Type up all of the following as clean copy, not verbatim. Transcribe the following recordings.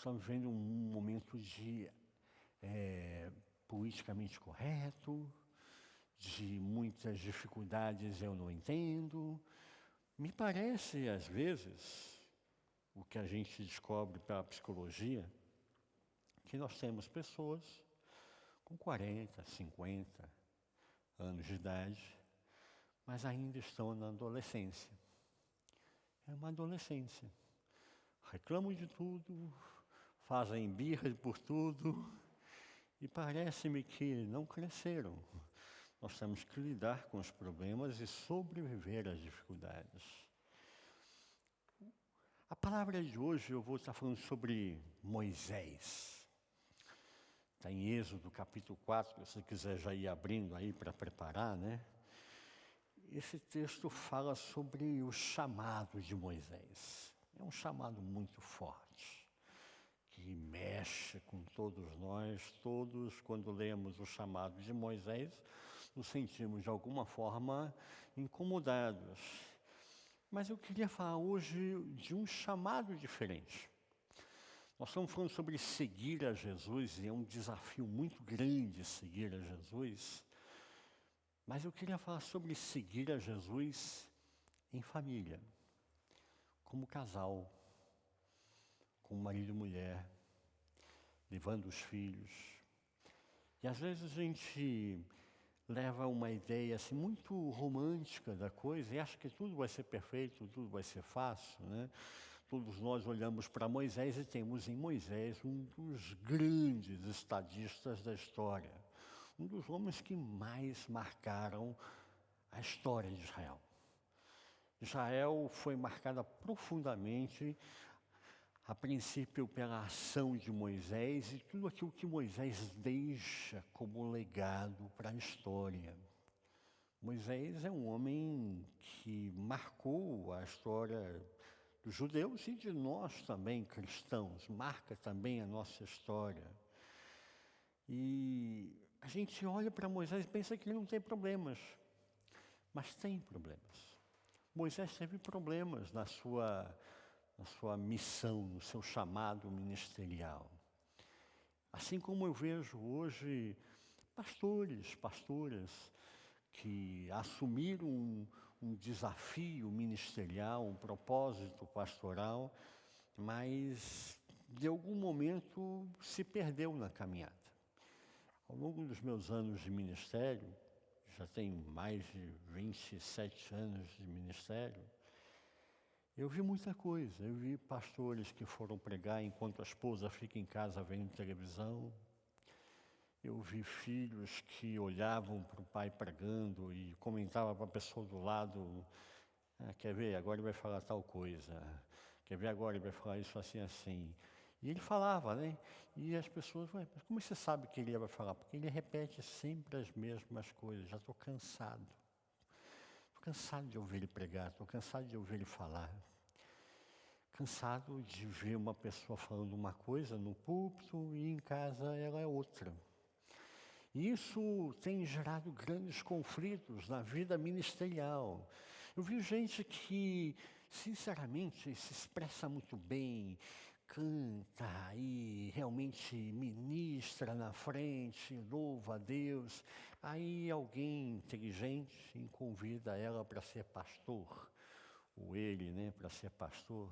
estamos vivendo um momento de politicamente correto, de muitas dificuldades eu não entendo. Me parece, às vezes, o que a gente descobre pela psicologia, que nós temos pessoas com 40, 50 anos de idade, mas ainda estão na adolescência. É uma adolescência. Reclamam de tudo, fazem birra por tudo, e parece-me que não cresceram. Nós temos que lidar com os problemas e sobreviver às dificuldades. A palavra de hoje eu vou estar falando sobre Moisés. Está em Êxodo capítulo 4, se você quiser já ir abrindo aí para preparar, né? Esse texto fala sobre o chamado de Moisés. É um chamado muito forte, que mexe com todos nós. Todos, quando lemos o chamado de Moisés, nos sentimos de alguma forma incomodados. Mas eu queria falar hoje de um chamado diferente. Nós estamos falando sobre seguir a Jesus, e é um desafio muito grande seguir a Jesus. Mas eu queria falar sobre seguir a Jesus em família, como casal, como marido e mulher, levando os filhos. E às vezes a gente leva uma ideia assim muito romântica da coisa e acha que tudo vai ser perfeito, tudo vai ser fácil, né? Todos nós olhamos para Moisés e temos em Moisés um dos grandes estadistas da história, um dos homens que mais marcaram a história de Israel. Israel foi marcada profundamente, a princípio pela ação de Moisés e tudo aquilo que Moisés deixa como legado para a história. Moisés é um homem que marcou a história dos judeus e de nós também, cristãos, marca também a nossa história. E a gente olha para Moisés e pensa que ele não tem problemas, mas tem problemas. Moisés teve problemas na sua missão, no seu chamado ministerial. Assim como eu vejo hoje pastoras que assumiram um desafio ministerial, um propósito pastoral, mas de algum momento se perdeu na caminhada. Ao longo dos meus anos de ministério, já tenho mais de 27 anos de ministério, eu vi muita coisa. Eu vi pastores que foram pregar enquanto a esposa fica em casa vendo televisão. Eu vi filhos que olhavam para o pai pregando e comentavam para a pessoa do lado: quer ver, agora ele vai falar tal coisa. Quer ver, agora ele vai falar isso assim, assim. E ele falava, né? E as pessoas, mas como você sabe que ele vai falar? Porque ele repete sempre as mesmas coisas. Já estou cansado. Estou cansado de ouvir ele pregar, estou cansado de ouvir ele falar. Cansado de ver uma pessoa falando uma coisa no púlpito e em casa ela é outra. E isso tem gerado grandes conflitos na vida ministerial. Eu vi gente que, sinceramente, se expressa muito bem, canta e realmente ministra na frente, louva a Deus. Aí alguém inteligente convida ela para ser pastor, ou ele, né, para ser pastor.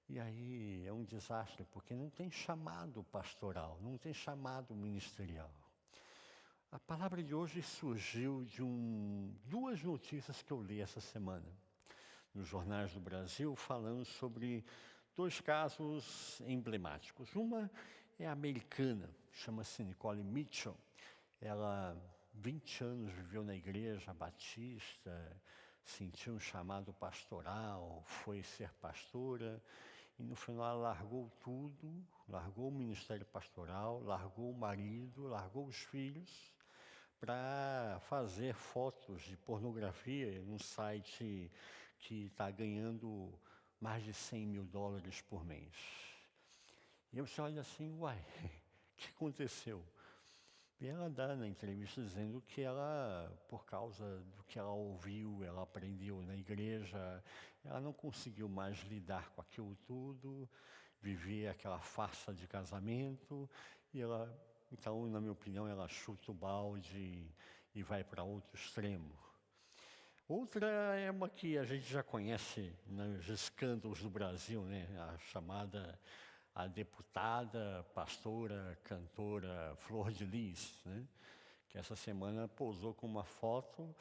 E aí é um desastre, porque não tem chamado pastoral, não tem chamado ministerial. A palavra de hoje surgiu de duas notícias que eu li essa semana, nos jornais do Brasil, falando sobre dois casos emblemáticos. Uma é americana, chama-se Nicole Mitchell. Ela, 20 anos, viveu na igreja batista, sentiu um chamado pastoral, foi ser pastora, e no final ela largou tudo, largou o ministério pastoral, largou o marido, largou os filhos, para fazer fotos de pornografia num site que está ganhando mais de $100 mil por mês. E eu olho assim, uai, o que aconteceu? E ela dá na entrevista dizendo que ela, por causa do que ela ouviu, ela aprendeu na igreja, ela não conseguiu mais lidar com aquilo tudo, viver aquela farsa de casamento, e ela, então, na minha opinião, ela chuta o balde e vai para outro extremo. Outra é uma que a gente já conhece nos escândalos do Brasil, né? A chamada, a deputada, pastora, cantora Flor de Lis, né? Que essa semana posou com uma foto,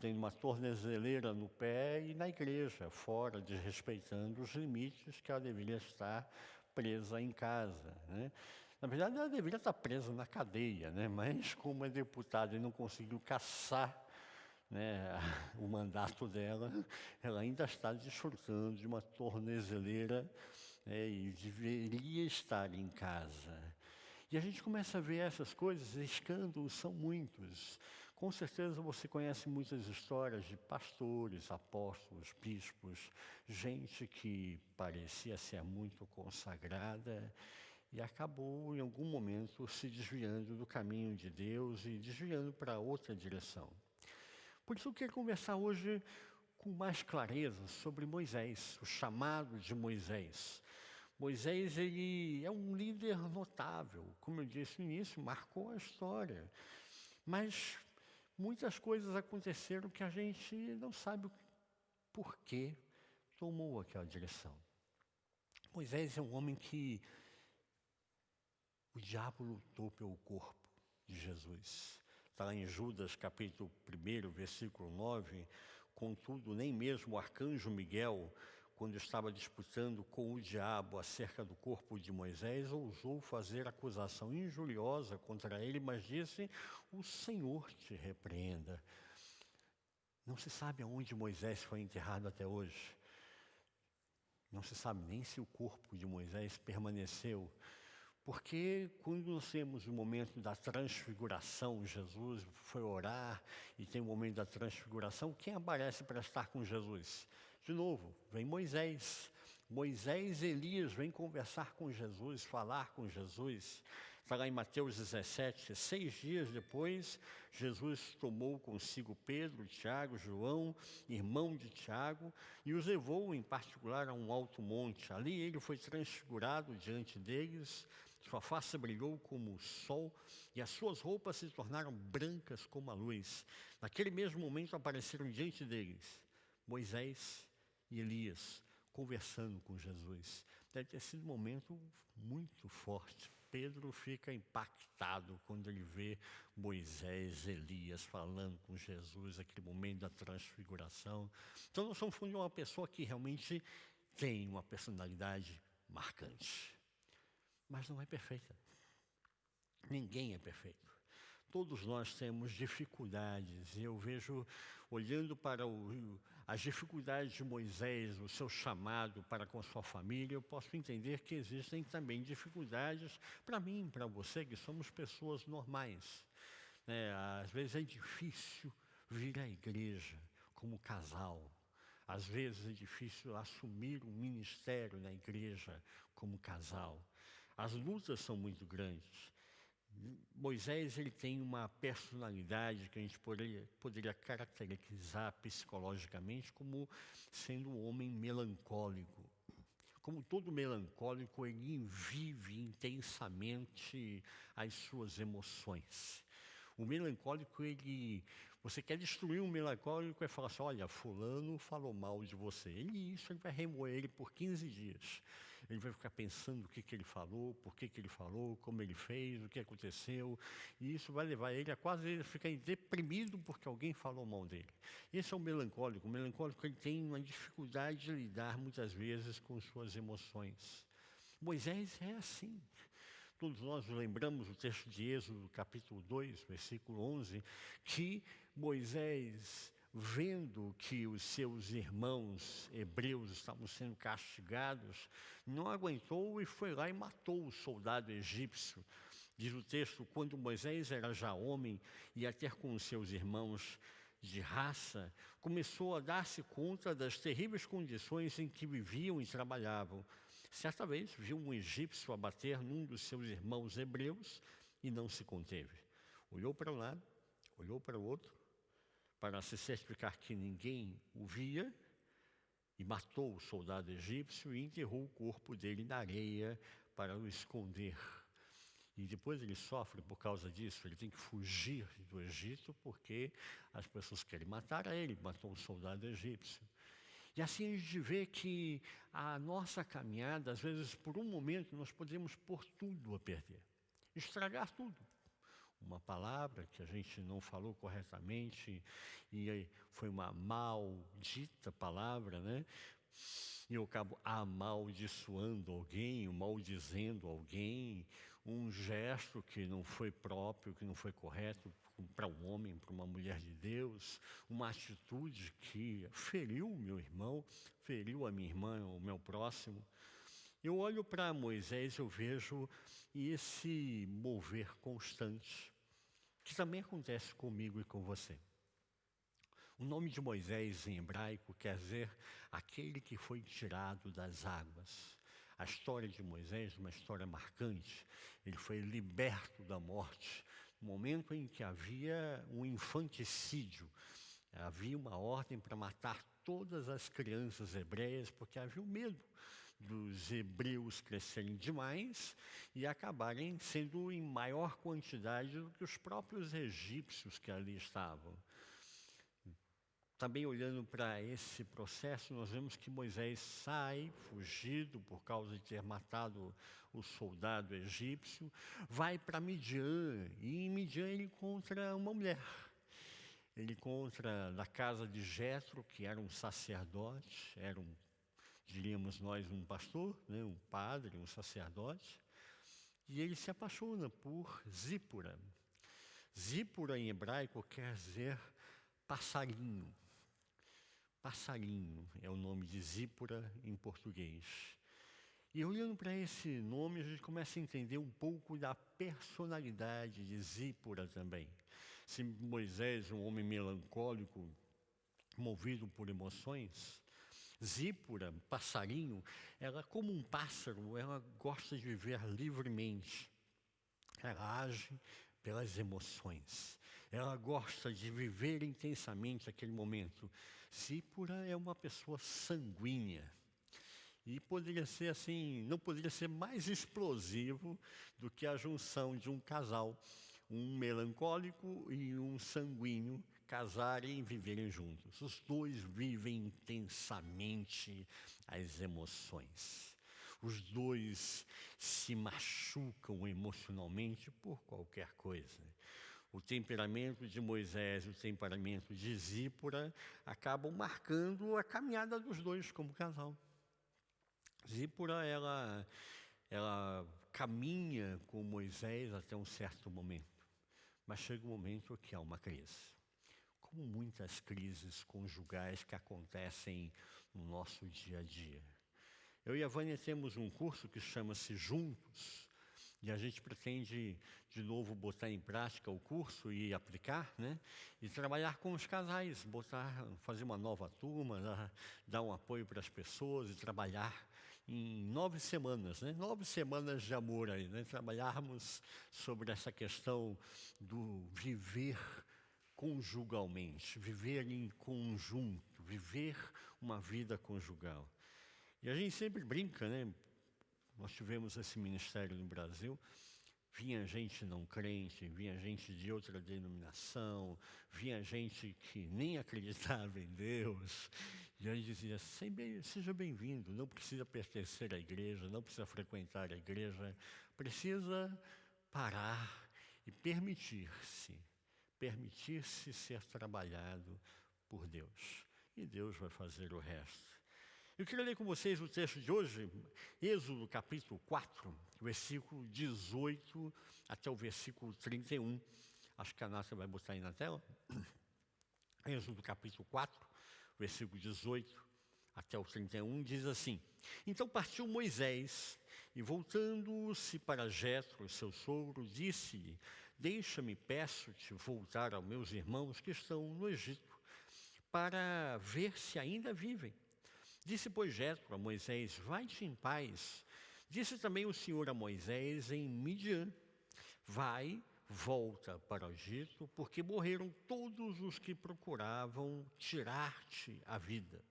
tem uma tornozeleira no pé e na igreja, fora, desrespeitando os limites que ela deveria estar presa em casa, né? Na verdade, ela deveria estar presa na cadeia, né? Mas como é deputada e não conseguiu caçar, né, o mandato dela, ela ainda está desfrutando de uma tornozeleira, né, e deveria estar em casa. E a gente começa a ver essas coisas, escândalos são muitos. Com certeza você conhece muitas histórias de pastores, apóstolos, bispos, gente que parecia ser muito consagrada e acabou em algum momento se desviando do caminho de Deus e desviando para outra direção. Por isso eu quero conversar hoje com mais clareza sobre Moisés, o chamado de Moisés. Moisés, ele é um líder notável, como eu disse no início, marcou a história. Mas muitas coisas aconteceram que a gente não sabe por que tomou aquela direção. Moisés é um homem que o diabo lutou pelo corpo de Jesus. Está lá em Judas, capítulo 1, versículo 9. Contudo, nem mesmo o arcanjo Miguel, quando estava disputando com o diabo acerca do corpo de Moisés, ousou fazer acusação injuriosa contra ele, mas disse: o Senhor te repreenda. Não se sabe aonde Moisés foi enterrado até hoje. Não se sabe nem se o corpo de Moisés permaneceu. Porque quando nós temos o momento da transfiguração, Jesus foi orar e tem o momento da transfiguração, quem aparece para estar com Jesus? De novo, vem Moisés. Moisés e Elias vêm conversar com Jesus, falar com Jesus. Está lá em Mateus 17, 6 dias depois, Jesus tomou consigo Pedro, Tiago, João, irmão de Tiago, e os levou em particular a um alto monte. Ali ele foi transfigurado diante deles, sua face brilhou como o sol e as suas roupas se tornaram brancas como a luz. Naquele mesmo momento apareceram diante deles Moisés e Elias, conversando com Jesus. Deve ter sido um momento muito forte. Pedro fica impactado quando ele vê Moisés, Elias falando com Jesus, aquele momento da transfiguração. Então nós estamos falando de uma pessoa que realmente tem uma personalidade marcante. Mas não é perfeita. Ninguém é perfeito. Todos nós temos dificuldades. E eu vejo, olhando para as dificuldades de Moisés, o seu chamado para com a sua família, eu posso entender que existem também dificuldades para mim, para você, que somos pessoas normais. Às vezes é difícil vir à igreja como casal. Às vezes é difícil assumir um ministério na igreja como casal. As lutas são muito grandes. Moisés, ele tem uma personalidade que a gente poderia caracterizar psicologicamente como sendo um homem melancólico. Como todo melancólico, ele vive intensamente as suas emoções. O melancólico, você quer destruir um melancólico e falar assim: olha, fulano falou mal de você. Ele vai remoer ele por 15 dias. Ele vai ficar pensando o que ele falou, por que ele falou, como ele fez, o que aconteceu. E isso vai levar ele a quase ficar deprimido porque alguém falou mal dele. Esse é o melancólico. O melancólico, ele tem uma dificuldade de lidar muitas vezes com suas emoções. Moisés é assim. Todos nós lembramos o texto de Êxodo, capítulo 2, versículo 11, que Moisés, vendo que os seus irmãos hebreus estavam sendo castigados, não aguentou e foi lá e matou o soldado egípcio. Diz o texto: quando Moisés era já homem e ia ter com os seus irmãos de raça, começou a dar-se conta das terríveis condições em que viviam e trabalhavam. Certa vez viu um egípcio abater num dos seus irmãos hebreus e não se conteve. Olhou para um lado, olhou para o outro, para se certificar que ninguém o via, e matou o soldado egípcio e enterrou o corpo dele na areia para o esconder. E depois ele sofre por causa disso, ele tem que fugir do Egito porque as pessoas querem matar ele, matou um soldado egípcio. E assim a gente vê que a nossa caminhada, às vezes por um momento, nós podemos pôr tudo a perder, estragar tudo. Uma palavra que a gente não falou corretamente e aí foi uma maldita palavra, né? E eu acabo amaldiçoando alguém, maldizendo alguém, um gesto que não foi próprio, que não foi correto para um homem, para uma mulher de Deus, uma atitude que feriu o meu irmão, feriu a minha irmã, o meu próximo. Eu olho para Moisés e eu vejo esse mover constante, que também acontece comigo e com você. O nome de Moisés em hebraico quer dizer aquele que foi tirado das águas. A história de Moisés é uma história marcante. Ele foi liberto da morte no momento em que havia um infanticídio. Havia uma ordem para matar todas as crianças hebreias, porque havia o medo dos hebreus crescerem demais e acabarem sendo em maior quantidade do que os próprios egípcios que ali estavam. Também olhando para esse processo, nós vemos que Moisés sai, fugido por causa de ter matado o soldado egípcio, vai para Midian, e em Midian ele encontra uma mulher. Ele encontra na casa de Jetro, que era um sacerdote, diríamos nós, um pastor, né, um padre, um sacerdote, e ele se apaixona por Zípora. Zípora em hebraico quer dizer passarinho. Passarinho é o nome de Zípora em português. E olhando para esse nome, a gente começa a entender um pouco da personalidade de Zípora também. Se Moisés, um homem melancólico, movido por emoções, Zípora, passarinho, ela como um pássaro, ela gosta de viver livremente. Ela age pelas emoções. Ela gosta de viver intensamente aquele momento. Zípora é uma pessoa sanguínea. E poderia ser assim, não poderia ser mais explosivo do que a junção de um casal, um melancólico e um sanguíneo, casarem e viverem juntos. Os dois vivem intensamente as emoções. Os dois se machucam emocionalmente por qualquer coisa. O temperamento de Moisés e o temperamento de Zípora acabam marcando a caminhada dos dois como casal. Zípora, ela caminha com Moisés até um certo momento, mas chega um momento que há uma crise. Como muitas crises conjugais que acontecem no nosso dia a dia. Eu e a Vânia temos um curso que chama-se Juntos, e a gente pretende, de novo, botar em prática o curso e aplicar, né? E trabalhar com os casais, fazer uma nova turma, dar um apoio para as pessoas e trabalhar em 9 semanas, né? 9 semanas de amor aí, né? Trabalharmos sobre essa questão do viver conjugalmente, viver em conjunto, viver uma vida conjugal. E a gente sempre brinca, né? Nós tivemos esse ministério no Brasil, vinha gente não crente, vinha gente de outra denominação, vinha gente que nem acreditava em Deus. E a gente dizia, seja bem-vindo, não precisa pertencer à igreja, não precisa frequentar a igreja, precisa parar e permitir-se ser trabalhado por Deus. E Deus vai fazer o resto. Eu queria ler com vocês o texto de hoje, Êxodo capítulo 4, versículo 18 até o versículo 31. Acho que a Nácia vai botar aí na tela. Êxodo capítulo 4, versículo 18 até o 31, diz assim: Então partiu Moisés, e voltando-se para Jetro, seu sogro, disse-lhe: Deixa-me, peço-te, voltar aos meus irmãos que estão no Egito, para ver se ainda vivem. Disse, pois, Jetro a Moisés, vai-te em paz. Disse também o Senhor a Moisés em Midian, volta para o Egito, porque morreram todos os que procuravam tirar-te a vida.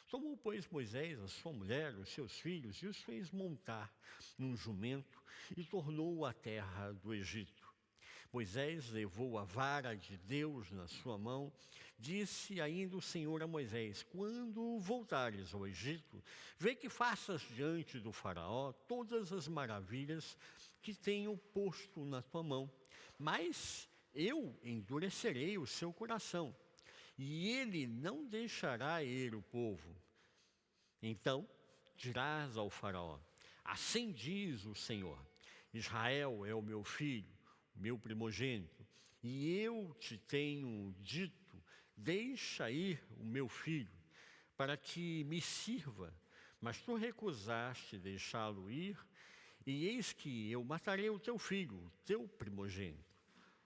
Tomou, pois, Moisés a sua mulher, os seus filhos, e os fez montar num jumento e tornou à terra do Egito. Moisés levou a vara de Deus na sua mão. Disse ainda o Senhor a Moisés: quando voltares ao Egito, vê que faças diante do faraó todas as maravilhas que tenho posto na tua mão. Mas eu endurecerei o seu coração, e ele não deixará ir o povo. Então dirás ao faraó: assim diz o Senhor: Israel é o meu filho, o meu primogênito, e eu te tenho dito: deixa ir o meu filho, para que me sirva. Mas tu recusaste deixá-lo ir, e eis que eu matarei o teu filho, o teu primogênito.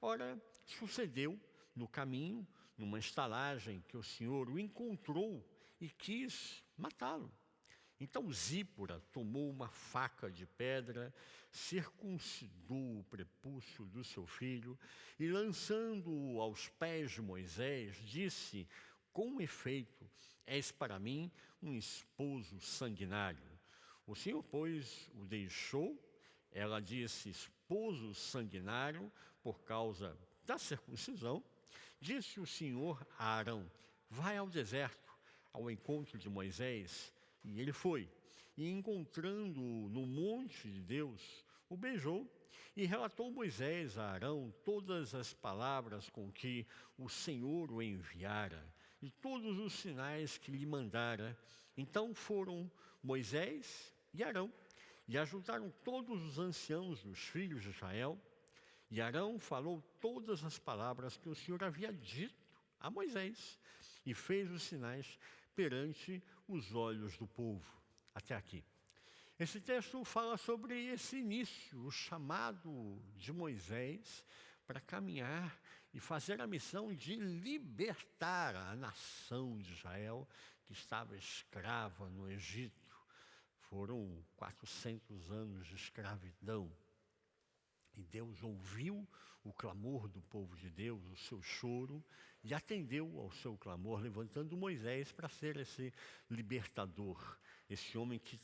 Ora, sucedeu no caminho, numa estalagem, que o Senhor o encontrou e quis matá-lo. Então Zípora tomou uma faca de pedra, circuncidou o prepúcio do seu filho e, lançando-o aos pés de Moisés, disse: com efeito, és para mim um esposo sanguinário. O Senhor, pois, o deixou. Ela disse: esposo sanguinário, por causa da circuncisão. Disse o Senhor a Arão: vai ao deserto, ao encontro de Moisés. E ele foi, e encontrando-o no monte de Deus, o beijou, e relatou Moisés a Arão todas as palavras com que o Senhor o enviara, e todos os sinais que lhe mandara. Então foram Moisés e Arão, e ajuntaram todos os anciãos dos filhos de Israel, e Arão falou todas as palavras que o Senhor havia dito a Moisés, e fez os sinais perante os olhos do povo. Até aqui. Esse texto fala sobre esse início, o chamado de Moisés para caminhar e fazer a missão de libertar a nação de Israel, que estava escrava no Egito. Foram 400 anos de escravidão. E Deus ouviu o clamor do povo de Deus, o seu choro, e atendeu ao seu clamor, levantando Moisés para ser esse libertador, esse homem que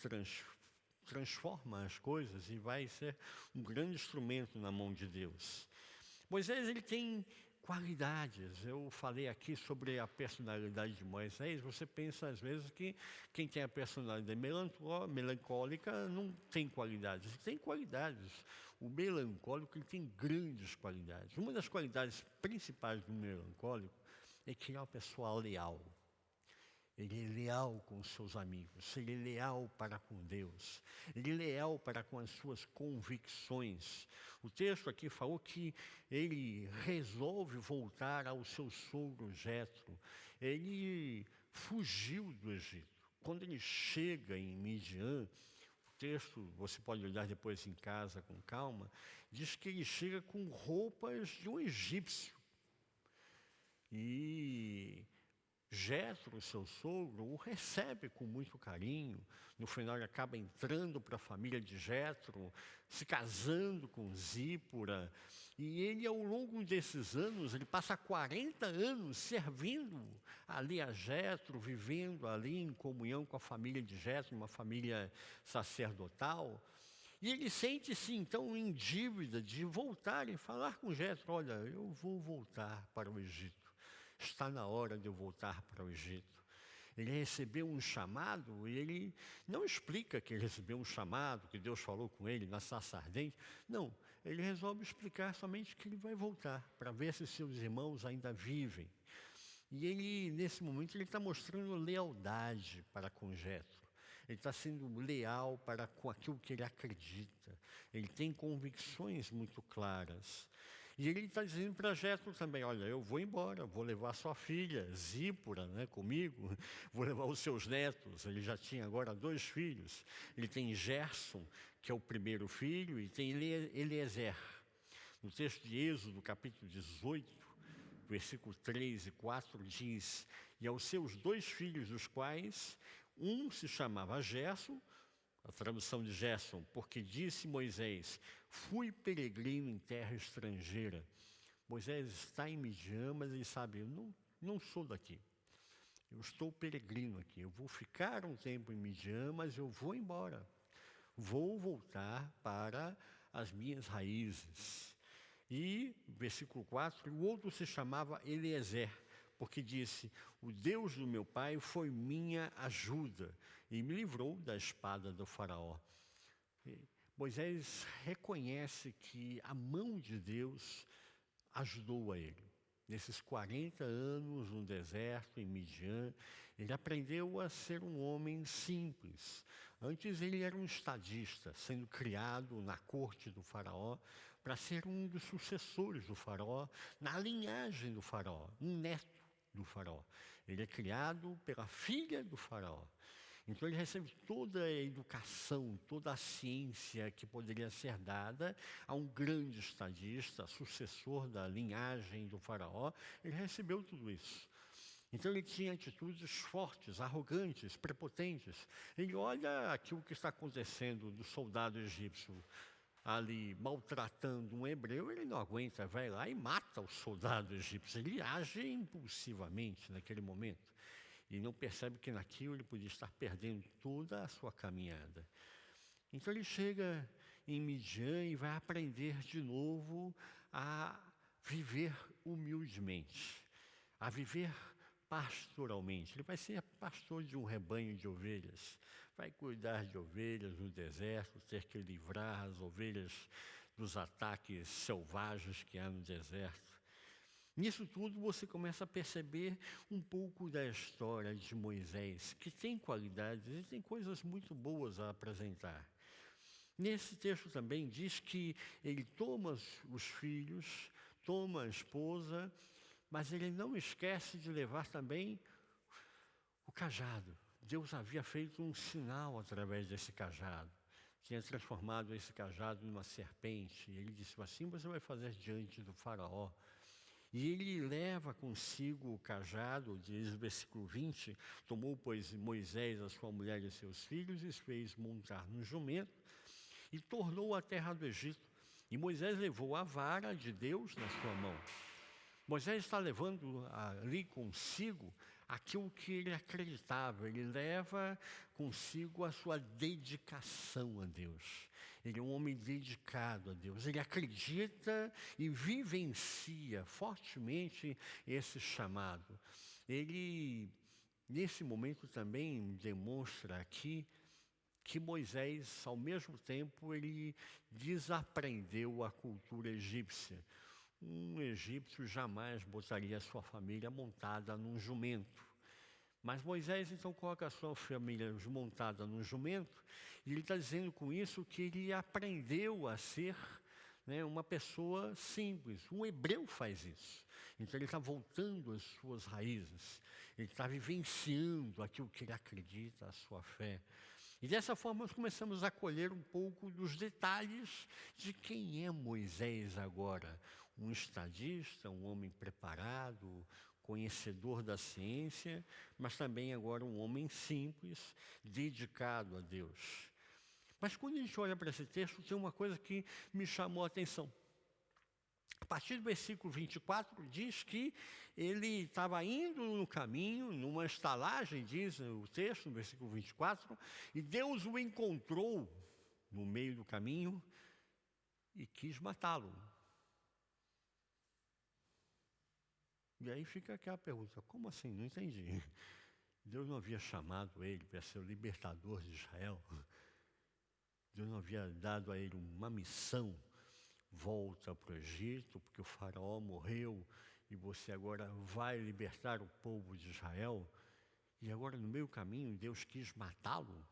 transforma as coisas e vai ser um grande instrumento na mão de Deus. Moisés, ele tem qualidades. Eu falei aqui sobre a personalidade de Moisés. Você pensa às vezes que quem tem a personalidade melancólica não tem qualidades. Tem qualidades. O melancólico, ele tem grandes qualidades. Uma das qualidades principais do melancólico é que ele é uma pessoa leal. Ele é leal com os seus amigos, ele é leal para com Deus, ele é leal para com as suas convicções. O texto aqui falou que ele resolve voltar ao seu sogro Jetro. Ele fugiu do Egito. Quando ele chega em Midian, o texto, você pode olhar depois em casa com calma, diz que ele chega com roupas de um egípcio. E Jetro, seu sogro, o recebe com muito carinho. No final, ele acaba entrando para a família de Jetro, se casando com Zípora. E ele, ao longo desses anos, ele passa 40 anos servindo ali a Jetro, vivendo ali em comunhão com a família de Jetro, uma família sacerdotal. E ele sente-se, então, em dívida de voltar e falar com Jetro: olha, eu vou voltar para o Egito. Está na hora de eu voltar para o Egito. Ele recebeu um chamado e ele não explica que ele recebeu um chamado, que Deus falou com ele na sarça ardente. Não, ele resolve explicar somente que ele vai voltar para ver se seus irmãos ainda vivem. E ele, nesse momento, ele está mostrando lealdade para com Jetro. Ele está sendo leal para com aquilo que ele acredita. Ele tem convicções muito claras. E ele está dizendo para Jetro também: olha, eu vou embora, vou levar sua filha, Zípora, comigo, vou levar os seus netos. Ele já tinha agora 2 filhos. Ele tem Gerson, que é o primeiro filho, e tem Eliezer. No texto de Êxodo, capítulo 18, versículos 3 e 4, diz: e aos seus 2 filhos, dos quais um se chamava Gerson, a tradução de Gerson, porque disse Moisés: fui peregrino em terra estrangeira. Moisés está em Midian, mas ele sabe: eu não sou daqui. Eu estou peregrino aqui, eu vou ficar um tempo em Midian, mas eu vou embora. Vou voltar para as minhas raízes. E, versículo 4, o outro se chamava Eliezer, porque disse: o Deus do meu pai foi minha ajuda e me livrou da espada do faraó. Moisés reconhece que a mão de Deus ajudou a ele. Nesses 40 anos no deserto, em Midian, ele aprendeu a ser um homem simples. Antes ele era um estadista, sendo criado na corte do faraó, para ser um dos sucessores do faraó, na linhagem do faraó, um neto do faraó. Ele é criado pela filha do faraó. Então ele recebe toda a educação, toda a ciência que poderia ser dada a um grande estadista, sucessor da linhagem do faraó. Ele recebeu tudo isso. Então ele tinha atitudes fortes, arrogantes, prepotentes. Ele olha aquilo que está acontecendo do soldado egípcio ali maltratando um hebreu, ele não aguenta, vai lá e mata o soldado egípcio. Ele age impulsivamente naquele momento. E não percebe que naquilo ele podia estar perdendo toda a sua caminhada. Então ele chega em Midian e vai aprender de novo a viver humildemente, a viver pastoralmente. Ele vai ser pastor de um rebanho de ovelhas, vai cuidar de ovelhas no deserto, ter que livrar as ovelhas dos ataques selvagens que há no deserto. Nisso tudo você começa a perceber um pouco da história de Moisés, que tem qualidades e tem coisas muito boas a apresentar. Nesse texto também diz que ele toma os filhos, toma a esposa, mas ele não esquece de levar também o cajado. Deus havia feito um sinal através desse cajado. Tinha transformado esse cajado numa serpente. E ele disse: assim você vai fazer diante do faraó. E ele leva consigo o cajado, diz o versículo 20, tomou, pois, Moisés, a sua mulher e seus filhos, e os fez montar no jumento, e tornou a terra do Egito. E Moisés levou a vara de Deus na sua mão. Moisés está levando ali consigo aquilo que ele acreditava. Ele leva consigo a sua dedicação a Deus. Ele é um homem dedicado a Deus. Ele acredita e vivencia fortemente esse chamado. Ele, nesse momento, também demonstra aqui que Moisés, ao mesmo tempo, ele desaprendeu a cultura egípcia. Um egípcio jamais botaria a sua família montada num jumento. Mas Moisés então coloca a sua família montada num jumento, e ele está dizendo com isso que ele aprendeu a ser, uma pessoa simples. Um hebreu faz isso. Então ele está voltando às suas raízes, ele está vivenciando aquilo que ele acredita, a sua fé. E dessa forma nós começamos a colher um pouco dos detalhes de quem é Moisés agora. Um estadista, um homem preparado, conhecedor da ciência, mas também agora um homem simples, dedicado a Deus. Mas quando a gente olha para esse texto, tem uma coisa que me chamou a atenção. A partir do versículo 24, diz que ele estava indo no caminho, numa estalagem, diz o texto, no versículo 24, e Deus o encontrou no meio do caminho e quis matá-lo. E aí fica aquela pergunta: como assim? Não entendi. Deus não havia chamado ele para ser o libertador de Israel? Deus não havia dado a ele uma missão? Volta para o Egito, porque o faraó morreu, e você agora vai libertar o povo de Israel, e agora no meio do caminho Deus quis matá-lo?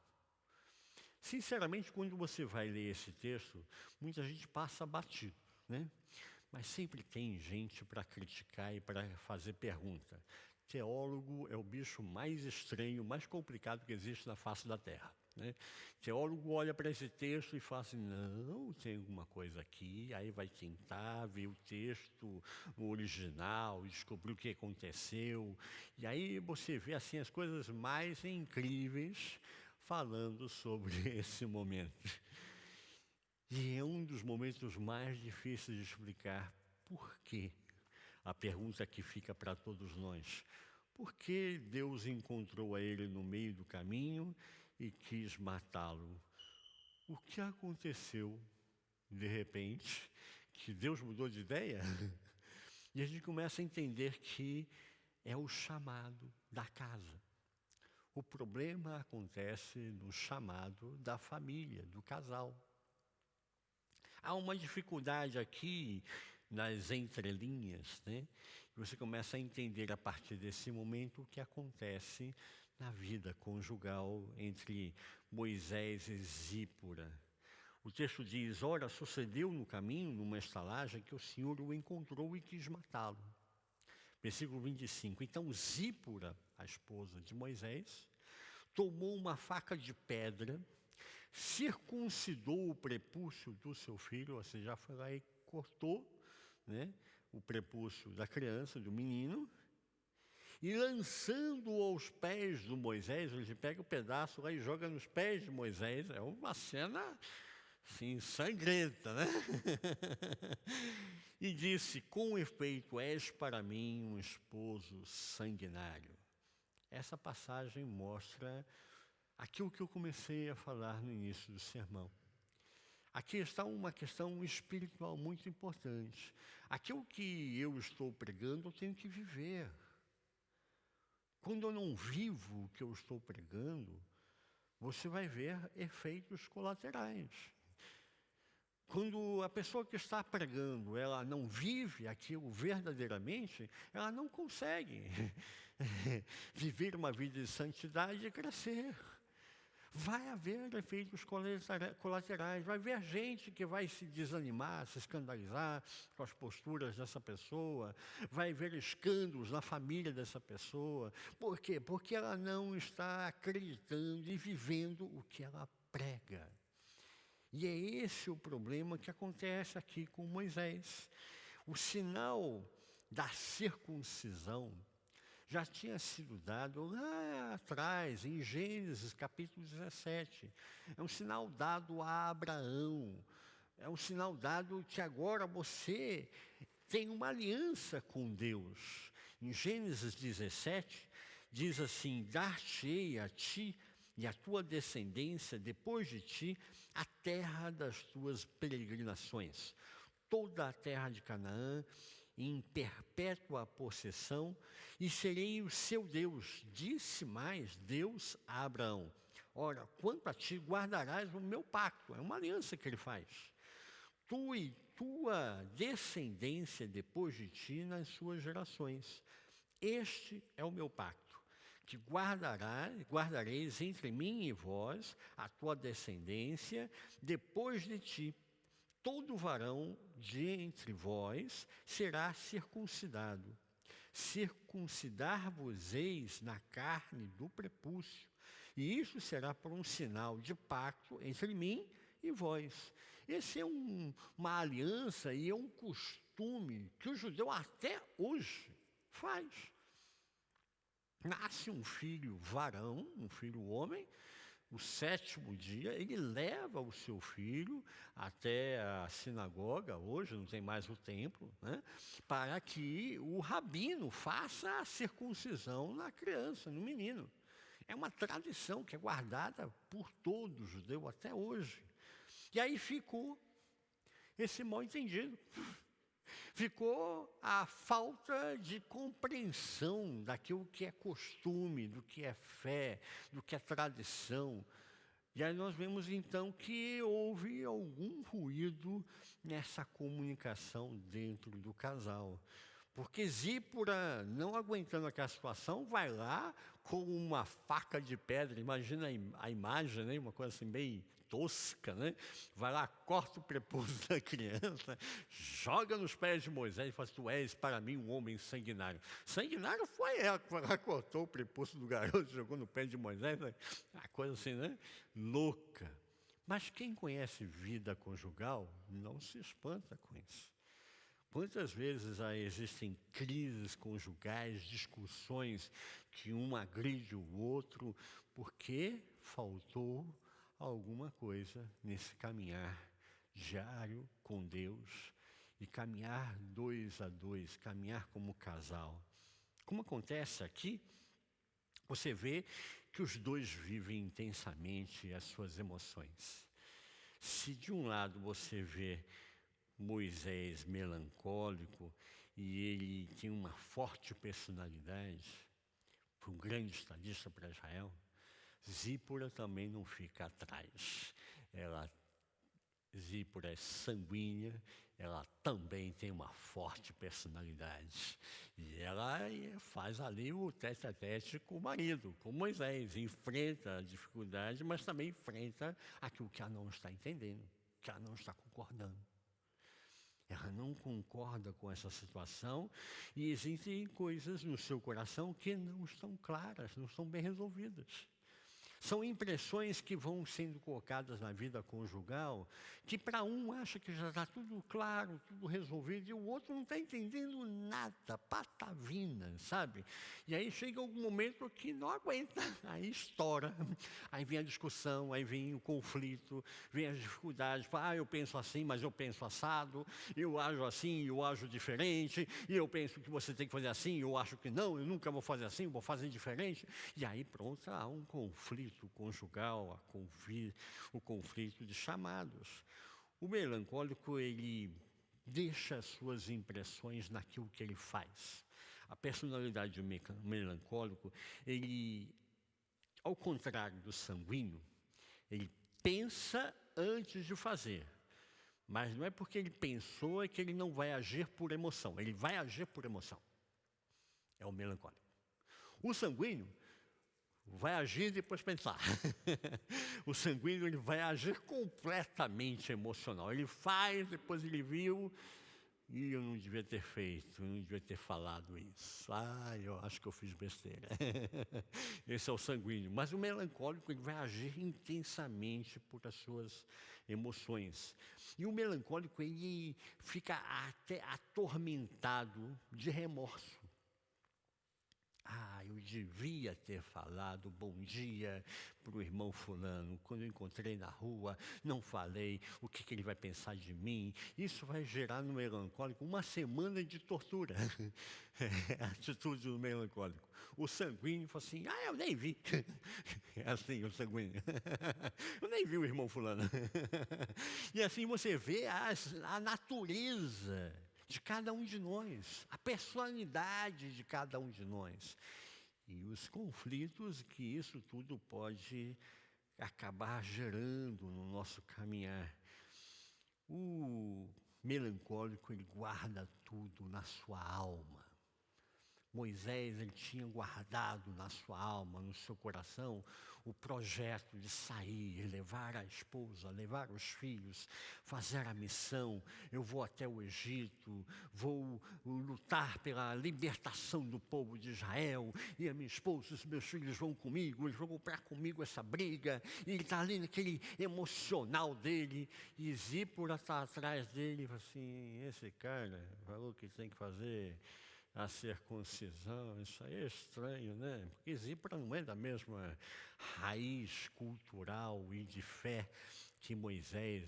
Sinceramente, quando você vai ler esse texto, muita gente passa batido, Mas sempre tem gente para criticar e para fazer pergunta. Teólogo é o bicho mais estranho, mais complicado que existe na face da Terra. Teólogo olha para esse texto e fala assim: não, tem alguma coisa aqui. Aí vai tentar ver o texto no original, descobrir o que aconteceu. E aí você vê assim as coisas mais incríveis falando sobre esse momento. E é um dos momentos mais difíceis de explicar. Por quê? A pergunta que fica para todos nós: Por que Deus encontrou a ele no meio do caminho e quis matá-lo? O que aconteceu, de repente, que Deus mudou de ideia? E a gente começa a entender que é o chamado da casa. O problema acontece no chamado da família, do casal. Há uma dificuldade aqui nas entrelinhas, né? Você começa a entender a partir desse momento o que acontece na vida conjugal entre Moisés e Zípora. O texto diz: ora, sucedeu no caminho, numa estalagem, que o Senhor o encontrou e quis matá-lo. Versículo 25. Então Zípora, a esposa de Moisés, tomou uma faca de pedra, circuncidou o prepúcio do seu filho, ou seja, foi lá e cortou, né, o prepúcio da criança, do menino, e lançando-o aos pés de Moisés, ele pega o pedaço lá e joga nos pés de Moisés. É uma cena, assim, sangrenta, né? E disse: com efeito, és para mim um esposo sanguinário. Essa passagem mostra aquilo que eu comecei a falar no início do sermão. Aqui está uma questão espiritual muito importante. Aquilo que eu estou pregando, eu tenho que viver. Quando eu não vivo o que eu estou pregando, você vai ver efeitos colaterais. Quando a pessoa que está pregando, ela não vive aquilo verdadeiramente, ela não consegue viver uma vida de santidade e crescer. Vai haver efeitos colaterais, vai haver gente que vai se desanimar, se escandalizar com as posturas dessa pessoa, vai haver escândalos na família dessa pessoa. Por quê? Porque ela não está acreditando e vivendo o que ela prega. E é esse o problema que acontece aqui com Moisés. O sinal da circuncisão já tinha sido dado lá atrás, em Gênesis capítulo 17. É um sinal dado a Abraão. É um sinal dado que agora você tem uma aliança com Deus. Em Gênesis 17, diz assim: dar-te-ei a ti e a tua descendência depois de ti a terra das tuas peregrinações, toda a terra de Canaã, em perpétua possessão, e serei o seu Deus. Disse mais Deus a Abraão: ora, quanto a ti, guardarás o meu pacto. É uma aliança que ele faz. Tu e tua descendência depois de ti nas suas gerações. Este é o meu pacto, que guardareis entre mim e vós, a tua descendência, depois de ti. Todo varão de entre vós será circuncidado. Circuncidar-vos-eis na carne do prepúcio, e isso será por um sinal de pacto entre mim e vós. Esse é uma aliança e é um costume que o judeu até hoje faz. Nasce um filho varão, um filho homem, o 7º dia, ele leva o seu filho até a sinagoga, hoje não tem mais o templo, né, para que o rabino faça a circuncisão na criança, no menino. É uma tradição que é guardada por todo judeu até hoje. E aí ficou esse mal-entendido. Ficou a falta de compreensão daquilo que é costume, do que é fé, do que é tradição. E aí nós vemos então que houve algum ruído nessa comunicação dentro do casal. Porque Zípora, não aguentando aquela situação, vai lá com uma faca de pedra, imagina a imagem, né? Uma coisa assim bem tosca, né? Vai lá, corta o prepúcio da criança, joga nos pés de Moisés e fala: tu és para mim um homem sanguinário. Sanguinário foi ela que foi lá, cortou o prepúcio do garoto, jogou no pé de Moisés, né? Uma coisa assim, né? Louca. Mas quem conhece vida conjugal não se espanta com isso. Quantas vezes existem crises conjugais, discussões que um agride o outro, porque faltou alguma coisa nesse caminhar diário com Deus e caminhar 2 a 2, caminhar como casal. como acontece aqui, você vê que os dois vivem intensamente as suas emoções. Se de um lado você vê Moisés melancólico e ele tem uma forte personalidade, um grande estadista para Israel, Zípora também não fica atrás. Zípora é sanguínea, ela também tem uma forte personalidade. E ela faz ali o tete-a-tete com o marido, com Moisés. Enfrenta a dificuldade, mas também enfrenta aquilo que ela não está entendendo, que ela não está concordando. Ela não concorda com essa situação e existem coisas no seu coração que não estão claras, não estão bem resolvidas. São impressões que vão sendo colocadas na vida conjugal, que para um acha que já está tudo claro, tudo resolvido, e o outro não está entendendo nada, patavina, sabe? E aí chega algum momento que não aguenta, aí estoura, aí vem a discussão, aí vem o conflito, vem as dificuldades, eu penso assim, mas eu penso assado, eu ajo assim, eu ajo diferente, e eu penso que você tem que fazer assim, eu acho que não, eu nunca vou fazer assim, vou fazer diferente, e aí pronto, há um conflito conjugal, o conflito de chamados. O melancólico, ele deixa as suas impressões naquilo que ele faz. A personalidade do melancólico, ele, ao contrário do sanguíneo, ele pensa antes de fazer. Mas não é porque ele pensou que ele não vai agir por emoção. Ele vai agir por emoção. É o melancólico. O sanguíneo vai agir e depois pensar. O sanguíneo, ele vai agir completamente emocional. Ele faz, depois ele viu, e eu não devia ter feito, eu não devia ter falado isso. Eu acho que eu fiz besteira. Esse é o sanguíneo. Mas o melancólico, ele vai agir intensamente por as suas emoções. E o melancólico, ele fica até atormentado de remorso. Eu devia ter falado bom dia para o irmão fulano. Quando eu encontrei na rua, não falei o que ele vai pensar de mim. Isso vai gerar no melancólico uma semana de tortura. É a atitude do melancólico. O sanguíneo fala assim, eu nem vi. É assim o sanguíneo. Eu nem vi o irmão fulano. E assim você vê a natureza de cada um de nós, a personalidade de cada um de nós. E os conflitos que isso tudo pode acabar gerando no nosso caminhar. O melancólico, ele guarda tudo na sua alma. Moisés, ele tinha guardado na sua alma, no seu coração, o projeto de sair, levar a esposa, levar os filhos, fazer a missão. Eu vou até o Egito, vou lutar pela libertação do povo de Israel, e a minha esposa e os meus filhos vão comigo, eles vão comprar comigo essa briga, e ele está ali naquele emocional dele, e Zípora está atrás dele, e fala assim, esse cara falou que tem que fazer a circuncisão, isso aí é estranho, né? Porque Zípora não é da mesma raiz cultural e de fé que Moisés.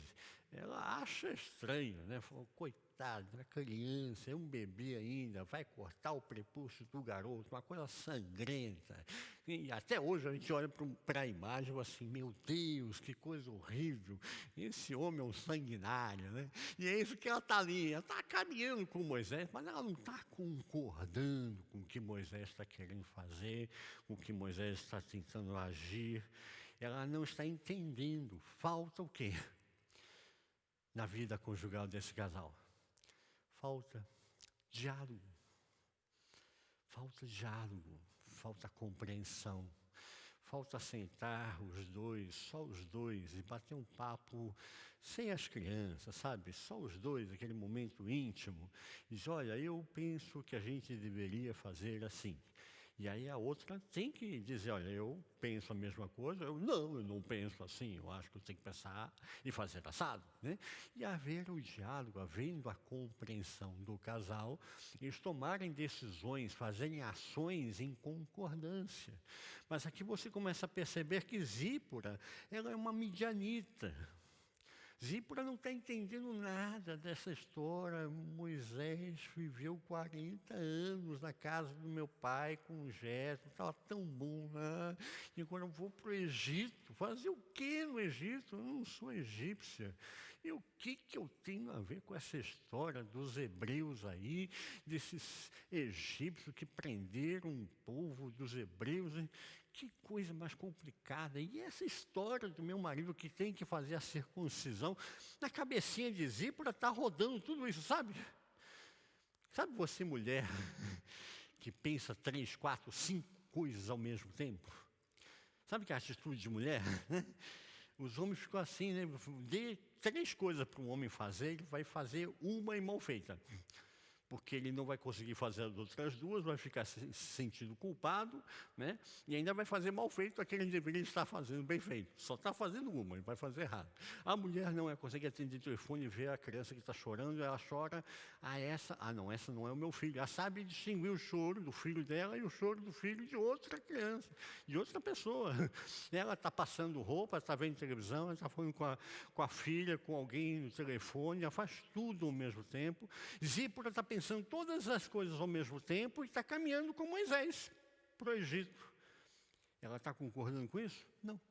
Ela acha estranho, né? Falou, coitado, é criança, é um bebê ainda, vai cortar o prepúcio do garoto, uma coisa sangrenta. E até hoje a gente olha para a imagem e fala assim, meu Deus, que coisa horrível, esse homem é um sanguinário, né? E é isso que ela está ali, ela está caminhando com Moisés, mas ela não está concordando com o que Moisés está querendo fazer, com o que Moisés está tentando agir. Ela não está entendendo. Falta o quê na vida conjugal desse casal? Falta diálogo. Falta diálogo, falta compreensão. Falta sentar os dois, só os dois, e bater um papo sem as crianças, sabe? Só os dois, aquele momento íntimo. Diz, olha, eu penso que a gente deveria fazer assim. E aí a outra tem que dizer, olha, eu penso a mesma coisa, eu não penso assim, eu acho que eu tenho que pensar e fazer assado, né? E haver o diálogo, havendo a compreensão do casal, eles tomarem decisões, fazerem ações em concordância. Mas aqui você começa a perceber que Zípora, ela é uma midianita. Zípora não está entendendo nada dessa história. Moisés viveu 40 anos na casa do meu pai com Jetro, estava tão bom lá. E agora eu vou para o Egito. Fazer o quê no Egito? Eu não sou egípcia. E o que eu tenho a ver com essa história dos hebreus aí, desses egípcios que prenderam o povo dos hebreus? Que coisa mais complicada. E essa história do meu marido que tem que fazer a circuncisão, na cabecinha de Zípora está rodando tudo isso, sabe? Sabe você, mulher, que pensa 3, 4, 5 coisas ao mesmo tempo? Sabe que é a atitude de mulher? Os homens ficam assim, né? Dê 3 coisas para um homem fazer, ele vai fazer uma e mal feita. Porque ele não vai conseguir fazer as outras 2, vai ficar se sentindo culpado, né? E ainda vai fazer mal feito aquele que deveria estar fazendo bem feito. Só está fazendo uma, ele vai fazer errado. A mulher não consegue atender o telefone e ver a criança que está chorando, ela chora. Essa não é o meu filho. Ela sabe distinguir o choro do filho dela e o choro do filho de outra criança, de outra pessoa. Ela está passando roupa, está vendo televisão, ela está falando com a filha, com alguém no telefone, ela faz tudo ao mesmo tempo. Zípora está pensando todas as coisas ao mesmo tempo e está caminhando com Moisés para o Egito. Ela está concordando com isso? Não.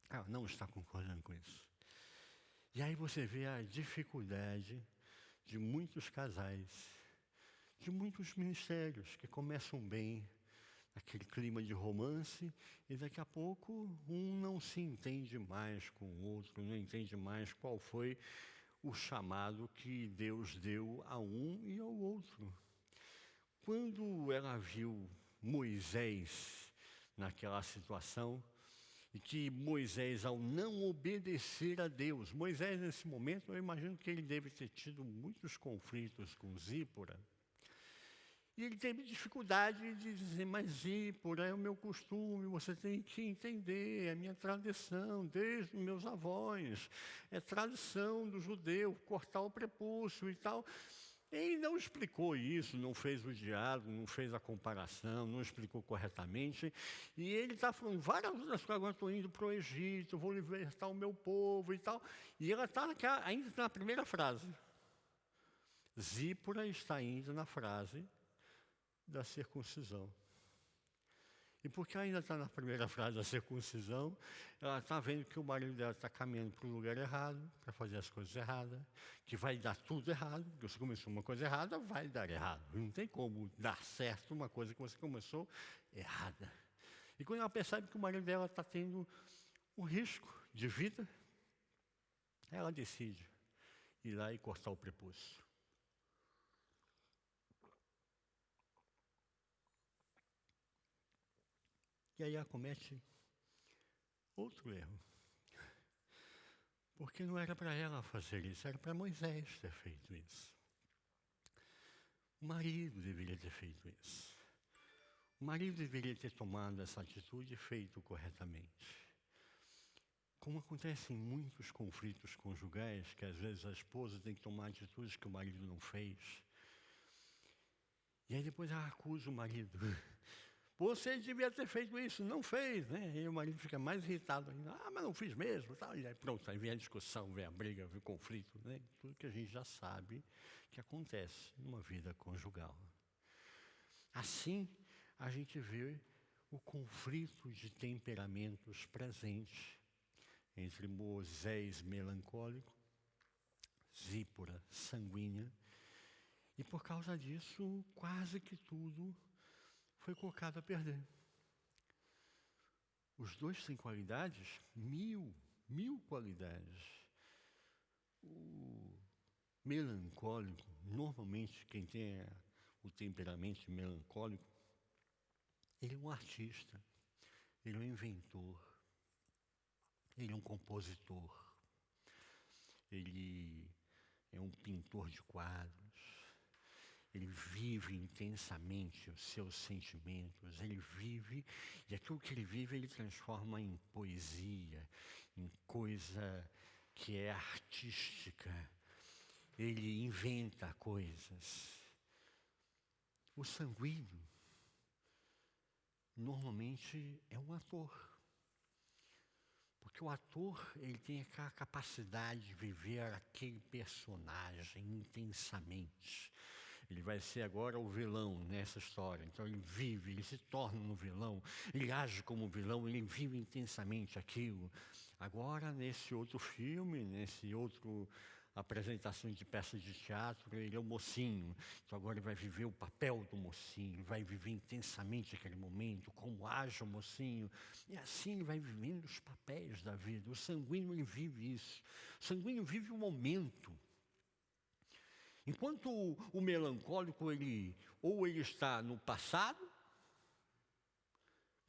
Ela não está concordando com isso. E aí você vê a dificuldade de muitos casais, de muitos ministérios que começam bem, aquele clima de romance, e daqui a pouco um não se entende mais com o outro, não entende mais qual foi o chamado que Deus deu a um e ao outro. Quando ela viu Moisés naquela situação, e que Moisés, ao não obedecer a Deus, Moisés nesse momento, eu imagino que ele deve ter tido muitos conflitos com Zípora, e ele teve dificuldade de dizer, mas Zípora, é o meu costume, você tem que entender, é a minha tradição, desde os meus avós, é tradição do judeu, cortar o prepúcio e tal. Ele não explicou isso, não fez o diálogo, não fez a comparação, não explicou corretamente. E ele está falando várias outras coisas, agora estou indo para o Egito, vou libertar o meu povo e tal. E ela está ainda na primeira frase. Zípora está indo na frase da circuncisão. E porque ainda está na primeira frase da circuncisão, ela está vendo que o marido dela está caminhando para o lugar errado, para fazer as coisas erradas, que vai dar tudo errado, porque você começou uma coisa errada, vai dar errado. Não tem como dar certo uma coisa que você começou errada. E quando ela percebe que o marido dela está tendo um risco de vida, ela decide ir lá e cortar o prepúcio. E aí ela comete outro erro. Porque não era para ela fazer isso, era para Moisés ter feito isso. O marido deveria ter feito isso. O marido deveria ter tomado essa atitude e feito corretamente. Como acontece em muitos conflitos conjugais, que às vezes a esposa tem que tomar atitudes que o marido não fez. E aí depois ela acusa o marido. Você devia ter feito isso, não fez, né? E o marido fica mais irritado ainda. Mas não fiz mesmo. Tal. E aí pronto, aí vem a discussão, vem a briga, vem o conflito, né? Tudo que a gente já sabe que acontece numa vida conjugal. Assim, a gente vê o conflito de temperamentos presente entre Moisés melancólico, Zípora sanguínea, e por causa disso, quase que tudo foi colocado a perder. Os dois têm qualidades, mil qualidades. O melancólico, normalmente quem tem o temperamento melancólico, ele é um artista, ele é um inventor, ele é um compositor, ele é um pintor de quadros. Ele vive intensamente os seus sentimentos, ele vive, e aquilo que ele vive, ele transforma em poesia, em coisa que é artística. Ele inventa coisas. O sanguíneo, normalmente, é um ator. Porque o ator, ele tem aquela capacidade de viver aquele personagem intensamente. Ele vai ser agora o vilão nessa história. Então ele vive, ele se torna um vilão, ele age como vilão, ele vive intensamente aquilo. Agora, nesse outro filme, nesse outro apresentação de peça de teatro, ele é o mocinho. Então agora ele vai viver o papel do mocinho, vai viver intensamente aquele momento, como age o mocinho. E assim ele vai vivendo os papéis da vida. O sanguíneo, ele vive isso. O sanguíneo vive o momento. Enquanto o melancólico, ou ele está no passado,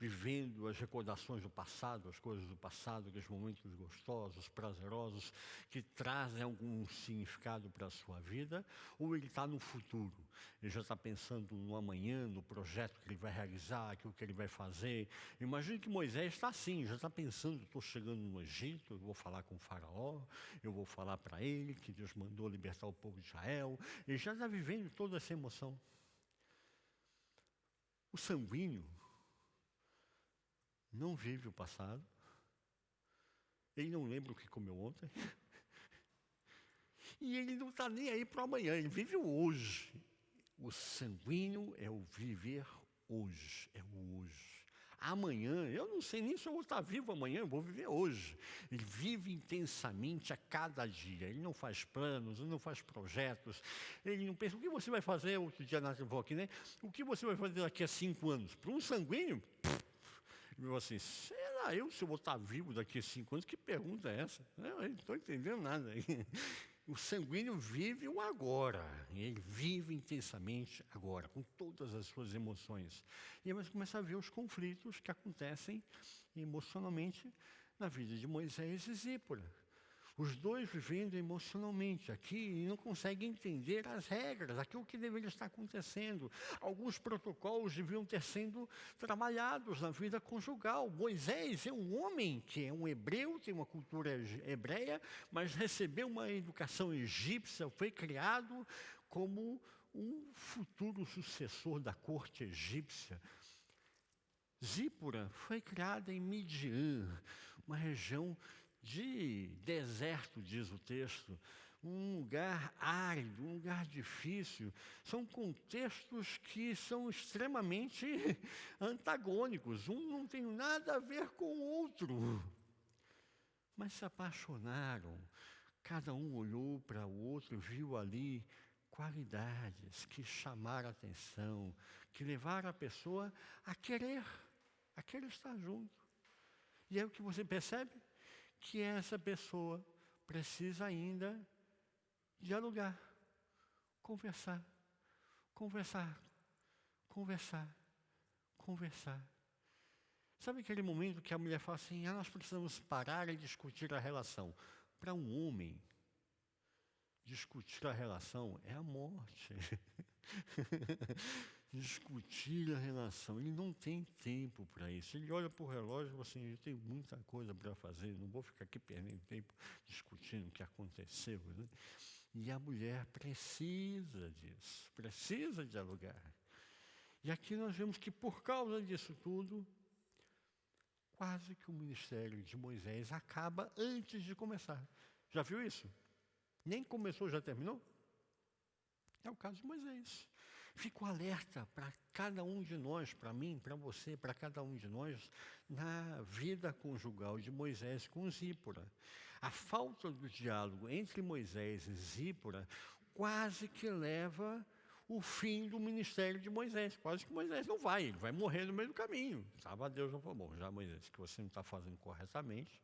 vivendo as recordações do passado, as coisas do passado, aqueles momentos gostosos, prazerosos, que trazem algum significado para a sua vida, ou ele está no futuro. Ele já está pensando no amanhã, no projeto que ele vai realizar, aquilo que ele vai fazer. Imagine que Moisés está assim, já está pensando, estou chegando no Egito, eu vou falar com o faraó, eu vou falar para ele que Deus mandou libertar o povo de Israel. Ele já está vivendo toda essa emoção. O sanguíneo não vive o passado, ele não lembra o que comeu ontem, e ele não está nem aí para amanhã, ele vive o hoje. O sanguíneo é o viver hoje, é o hoje. Amanhã, eu não sei nem se eu vou estar vivo amanhã, eu vou viver hoje. Ele vive intensamente a cada dia, ele não faz planos, ele não faz projetos, ele não pensa, o que você vai fazer, outro dia nós vamos aqui, né? O que você vai fazer daqui a 5 anos? Para um sanguíneo, eu assim, será se eu vou estar vivo daqui a 5 anos? Que pergunta é essa? Eu não estou entendendo nada. O sanguíneo vive o agora, ele vive intensamente agora, com todas as suas emoções. E aí você começa a ver os conflitos que acontecem emocionalmente na vida de Moisés e Zípora. Os dois vivendo emocionalmente aqui e não conseguem entender as regras, aquilo que deveria estar acontecendo. Alguns protocolos deviam ter sido trabalhados na vida conjugal. Moisés é um homem que é um hebreu, tem uma cultura hebreia, mas recebeu uma educação egípcia, foi criado como um futuro sucessor da corte egípcia. Zípora foi criada em Midian, uma região de deserto, diz o texto, um lugar árido, um lugar difícil. São contextos que são extremamente antagônicos. Um não tem nada a ver com o outro. Mas se apaixonaram. Cada um olhou para o outro, viu ali qualidades que chamaram a atenção, que levaram a pessoa a querer estar junto. E é o que você percebe? Que essa pessoa precisa ainda dialogar, conversar. Sabe aquele momento que a mulher fala assim, nós precisamos parar e discutir a relação. Para um homem, discutir a relação é a morte. Discutir a relação, ele não tem tempo para isso. Ele olha para o relógio e fala assim, eu tenho muita coisa para fazer, não vou ficar aqui perdendo tempo discutindo o que aconteceu. Né? E a mulher precisa disso, precisa dialogar. E aqui nós vemos que por causa disso tudo, quase que o ministério de Moisés acaba antes de começar. Já viu isso? Nem começou, já terminou? É o caso de Moisés. Fico alerta para cada um de nós, para mim, para você, para cada um de nós, na vida conjugal de Moisés com Zípora. A falta do diálogo entre Moisés e Zípora quase que leva o fim do ministério de Moisés. Quase que Moisés não vai, ele vai morrer no meio do caminho. Sabe a Deus, não falou, bom, já Moisés, que você não está fazendo corretamente,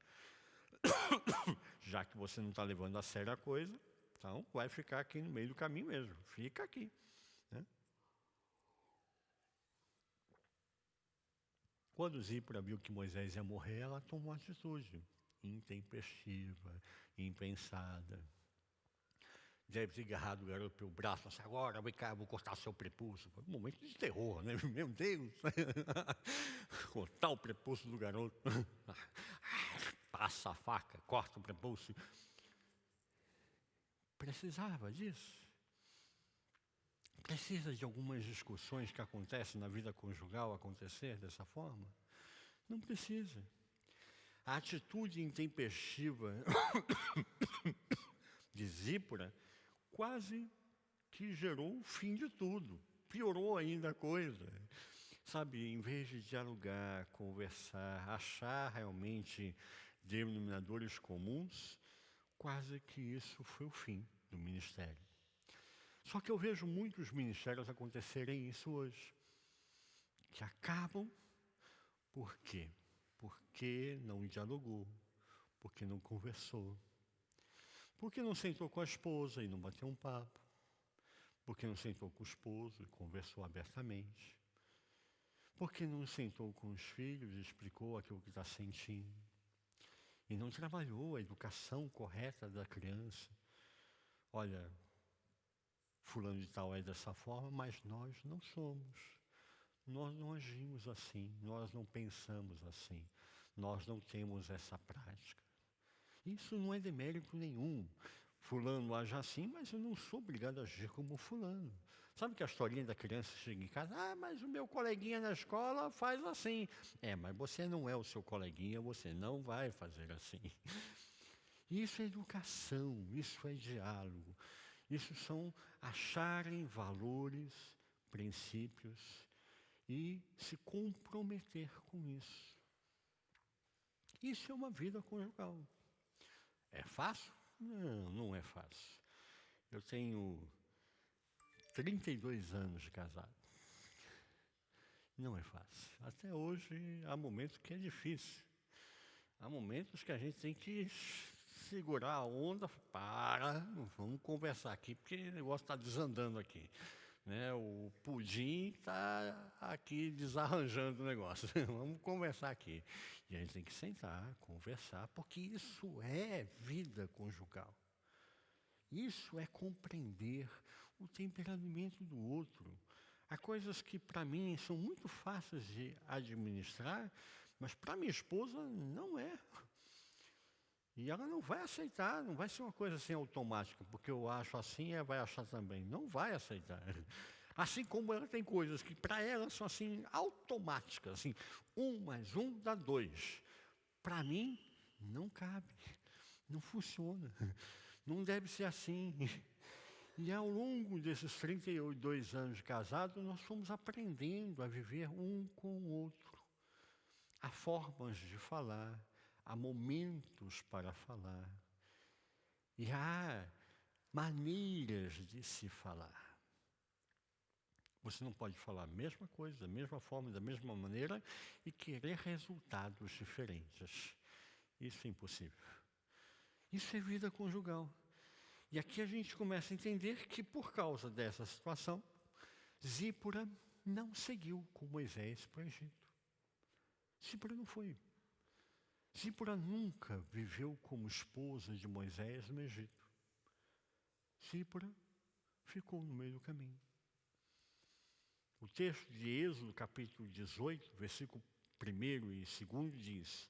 já que você não está levando a sério a coisa, então vai ficar aqui no meio do caminho mesmo, fica aqui. Né? Quando Zípora viu que Moisés ia morrer, ela tomou uma atitude intempestiva, impensada. Deve ter agarrado o garoto pelo braço, assim, agora vem cá, vou cortar seu prepúcio. Foi um momento de terror, né? Meu Deus! Cortar o prepúcio do garoto. Passa a faca, corta o prepúcio. Precisava disso. Precisa de algumas discussões que acontecem na vida conjugal acontecer dessa forma? Não precisa. A atitude intempestiva de Zípora quase que gerou o fim de tudo. Piorou ainda a coisa. Sabe, em vez de dialogar, conversar, achar realmente denominadores comuns, quase que isso foi o fim do ministério. Só que eu vejo muitos ministérios acontecerem isso hoje, que acabam por quê? Porque não dialogou, porque não conversou, porque não sentou com a esposa e não bateu um papo, porque não sentou com o esposo e conversou abertamente, porque não sentou com os filhos e explicou aquilo que está sentindo, e não trabalhou a educação correta da criança. Olha, fulano de tal é dessa forma, mas nós não somos. Nós não agimos assim, nós não pensamos assim, nós não temos essa prática. Isso não é demérito nenhum. Fulano age assim, mas eu não sou obrigado a agir como fulano. Sabe que a historinha da criança chega em casa, mas o meu coleguinha na escola faz assim. Mas você não é o seu coleguinha, você não vai fazer assim. Isso é educação, isso é diálogo. Isso são acharem valores, princípios e se comprometer com isso. Isso é uma vida conjugal. É fácil? Não, não é fácil. Eu tenho 32 anos de casado. Não é fácil. Até hoje há momentos que é difícil. Há momentos que a gente tem que segurar a onda, vamos conversar aqui, porque o negócio está desandando aqui. Né? O pudim está aqui desarranjando o negócio. Vamos conversar aqui. E a gente tem que sentar, conversar, porque isso é vida conjugal. Isso é compreender o temperamento do outro. Há coisas que, para mim, são muito fáceis de administrar, mas para minha esposa não é. E ela não vai aceitar, não vai ser uma coisa assim automática, porque eu acho assim, ela vai achar também. Não vai aceitar. Assim como ela tem coisas que para ela são assim automáticas, assim, 1 mais 1 dá 2. Para mim, não cabe, não funciona, não deve ser assim. E ao longo desses 32 anos de casado, nós fomos aprendendo a viver um com o outro. Há formas de falar, há momentos para falar. E há maneiras de se falar. Você não pode falar a mesma coisa, da mesma forma, da mesma maneira e querer resultados diferentes. Isso é impossível. Isso é vida conjugal. E aqui a gente começa a entender que por causa dessa situação, Zípora não seguiu com Moisés para o Egito. Zípora não foi. Zípora nunca viveu como esposa de Moisés no Egito. Zípora ficou no meio do caminho. O texto de Êxodo, capítulo 18, versículo 1 e 2 diz: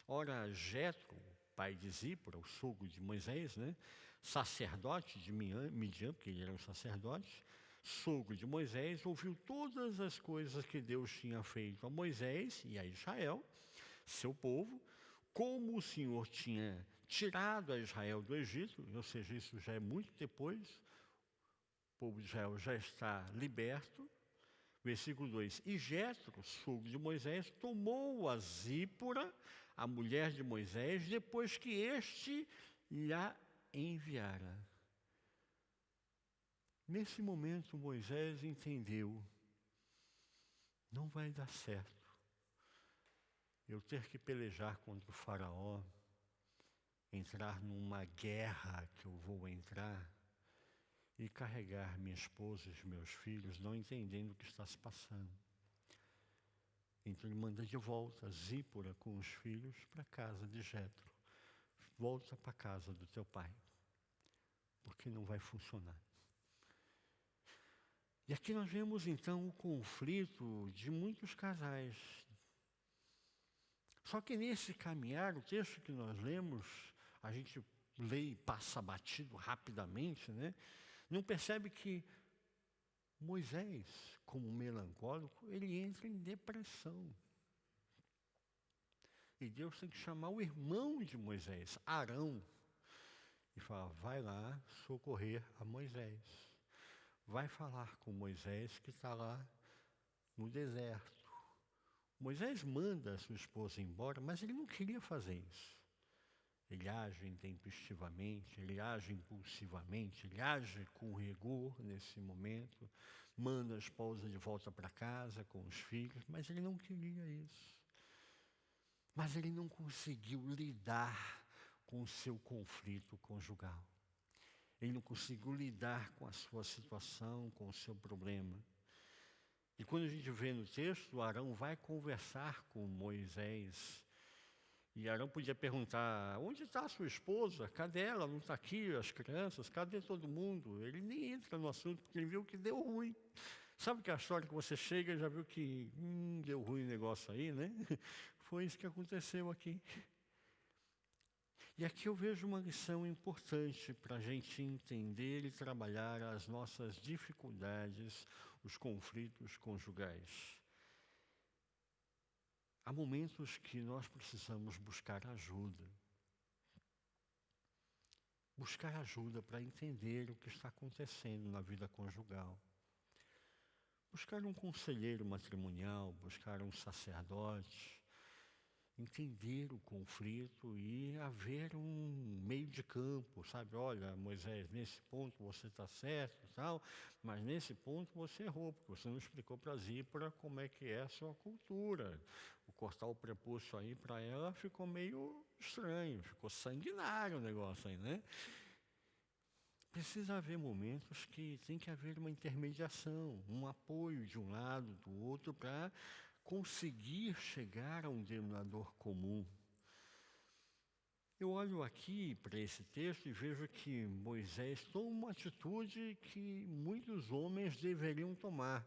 Ora, Jetro, pai de Zípora, o sogro de Moisés, sacerdote de Midian, porque ele era um sacerdote, sogro de Moisés, ouviu todas as coisas que Deus tinha feito a Moisés e a Israel, seu povo, como o Senhor tinha tirado a Israel do Egito, ou seja, isso já é muito depois, o povo de Israel já está liberto. Versículo 2: E Jetro, sogro de Moisés, tomou a Zípora, a mulher de Moisés, depois que este lhe enviara. Nesse momento, Moisés entendeu: não vai dar certo eu ter que pelejar contra o faraó, entrar numa guerra que eu vou entrar, e carregar minha esposa e os meus filhos, não entendendo o que está se passando. Então ele manda de volta Zípora com os filhos para a casa de Jetro. Volta para a casa do teu pai, porque não vai funcionar. E aqui nós vemos então o conflito de muitos casais. Só que nesse caminhar, o texto que nós lemos, a gente lê e passa batido rapidamente, não percebe que Moisés, como melancólico, ele entra em depressão. E Deus tem que chamar o irmão de Moisés, Arão, e falar, vai lá socorrer a Moisés. Vai falar com Moisés que está lá no deserto. Moisés manda a sua esposa embora, mas ele não queria fazer isso. Ele age intempestivamente, ele age impulsivamente, ele age com rigor nesse momento, manda a esposa de volta para casa com os filhos, mas ele não queria isso. Mas ele não conseguiu lidar com o seu conflito conjugal. Ele não conseguiu lidar com a sua situação, com o seu problema. E quando a gente vê no texto, Arão vai conversar com Moisés. E Arão podia perguntar, onde está a sua esposa? Cadê ela? Não está aqui, as crianças? Cadê todo mundo? Ele nem entra no assunto, porque ele viu que deu ruim. Sabe que a história que você chega e já viu que deu ruim o negócio aí, né? Foi isso que aconteceu aqui. E aqui eu vejo uma lição importante para a gente entender e trabalhar as nossas dificuldades, os conflitos conjugais. Há momentos que nós precisamos buscar ajuda. Buscar ajuda para entender o que está acontecendo na vida conjugal. Buscar um conselheiro matrimonial, buscar um sacerdote, entender o conflito e haver um meio de campo, sabe? Olha, Moisés, nesse ponto você está certo e tal, mas nesse ponto você errou, porque você não explicou para Zípora como é que é a sua cultura. O cortar o prepúcio aí para ela ficou meio estranho, ficou sanguinário o negócio aí, né? Precisa haver momentos que tem que haver uma intermediação, um apoio de um lado, do outro, para conseguir chegar a um denominador comum. Eu olho aqui para esse texto e vejo que Moisés toma uma atitude que muitos homens deveriam tomar.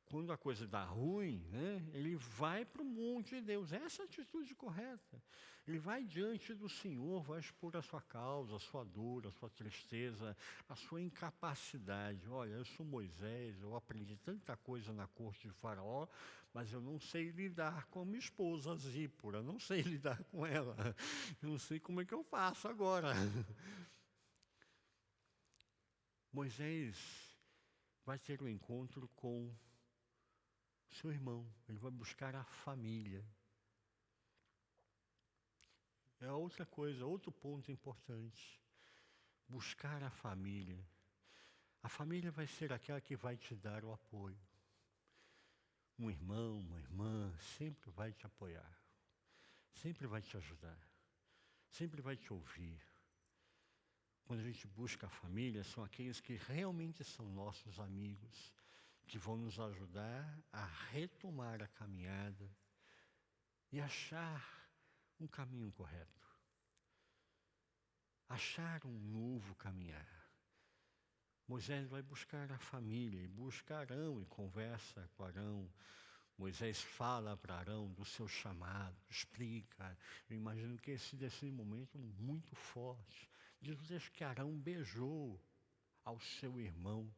Quando a coisa dá ruim, né, ele vai para o monte de Deus. Essa é a atitude correta. Ele vai diante do Senhor, vai expor a sua causa, a sua dor, a sua tristeza, a sua incapacidade. Olha, eu sou Moisés, eu aprendi tanta coisa na corte de Faraó, mas eu não sei lidar com a minha esposa Zípora, não sei lidar com ela. Eu não sei como é que eu faço agora. Moisés vai ter um encontro com seu irmão, ele vai buscar a família. É outra coisa, outro ponto importante. Buscar a família. A família vai ser aquela que vai te dar o apoio. Um irmão, uma irmã, sempre vai te apoiar. Sempre vai te ajudar. Sempre vai te ouvir. Quando a gente busca a família, são aqueles que realmente são nossos amigos, que vão nos ajudar a retomar a caminhada e achar um caminho correto. Achar um novo caminhar. Moisés vai buscar a família, e busca Arão e conversa com Arão. Moisés fala para Arão do seu chamado, explica. Eu imagino que esse desse momento muito forte. Diz o texto que Arão beijou ao seu irmão.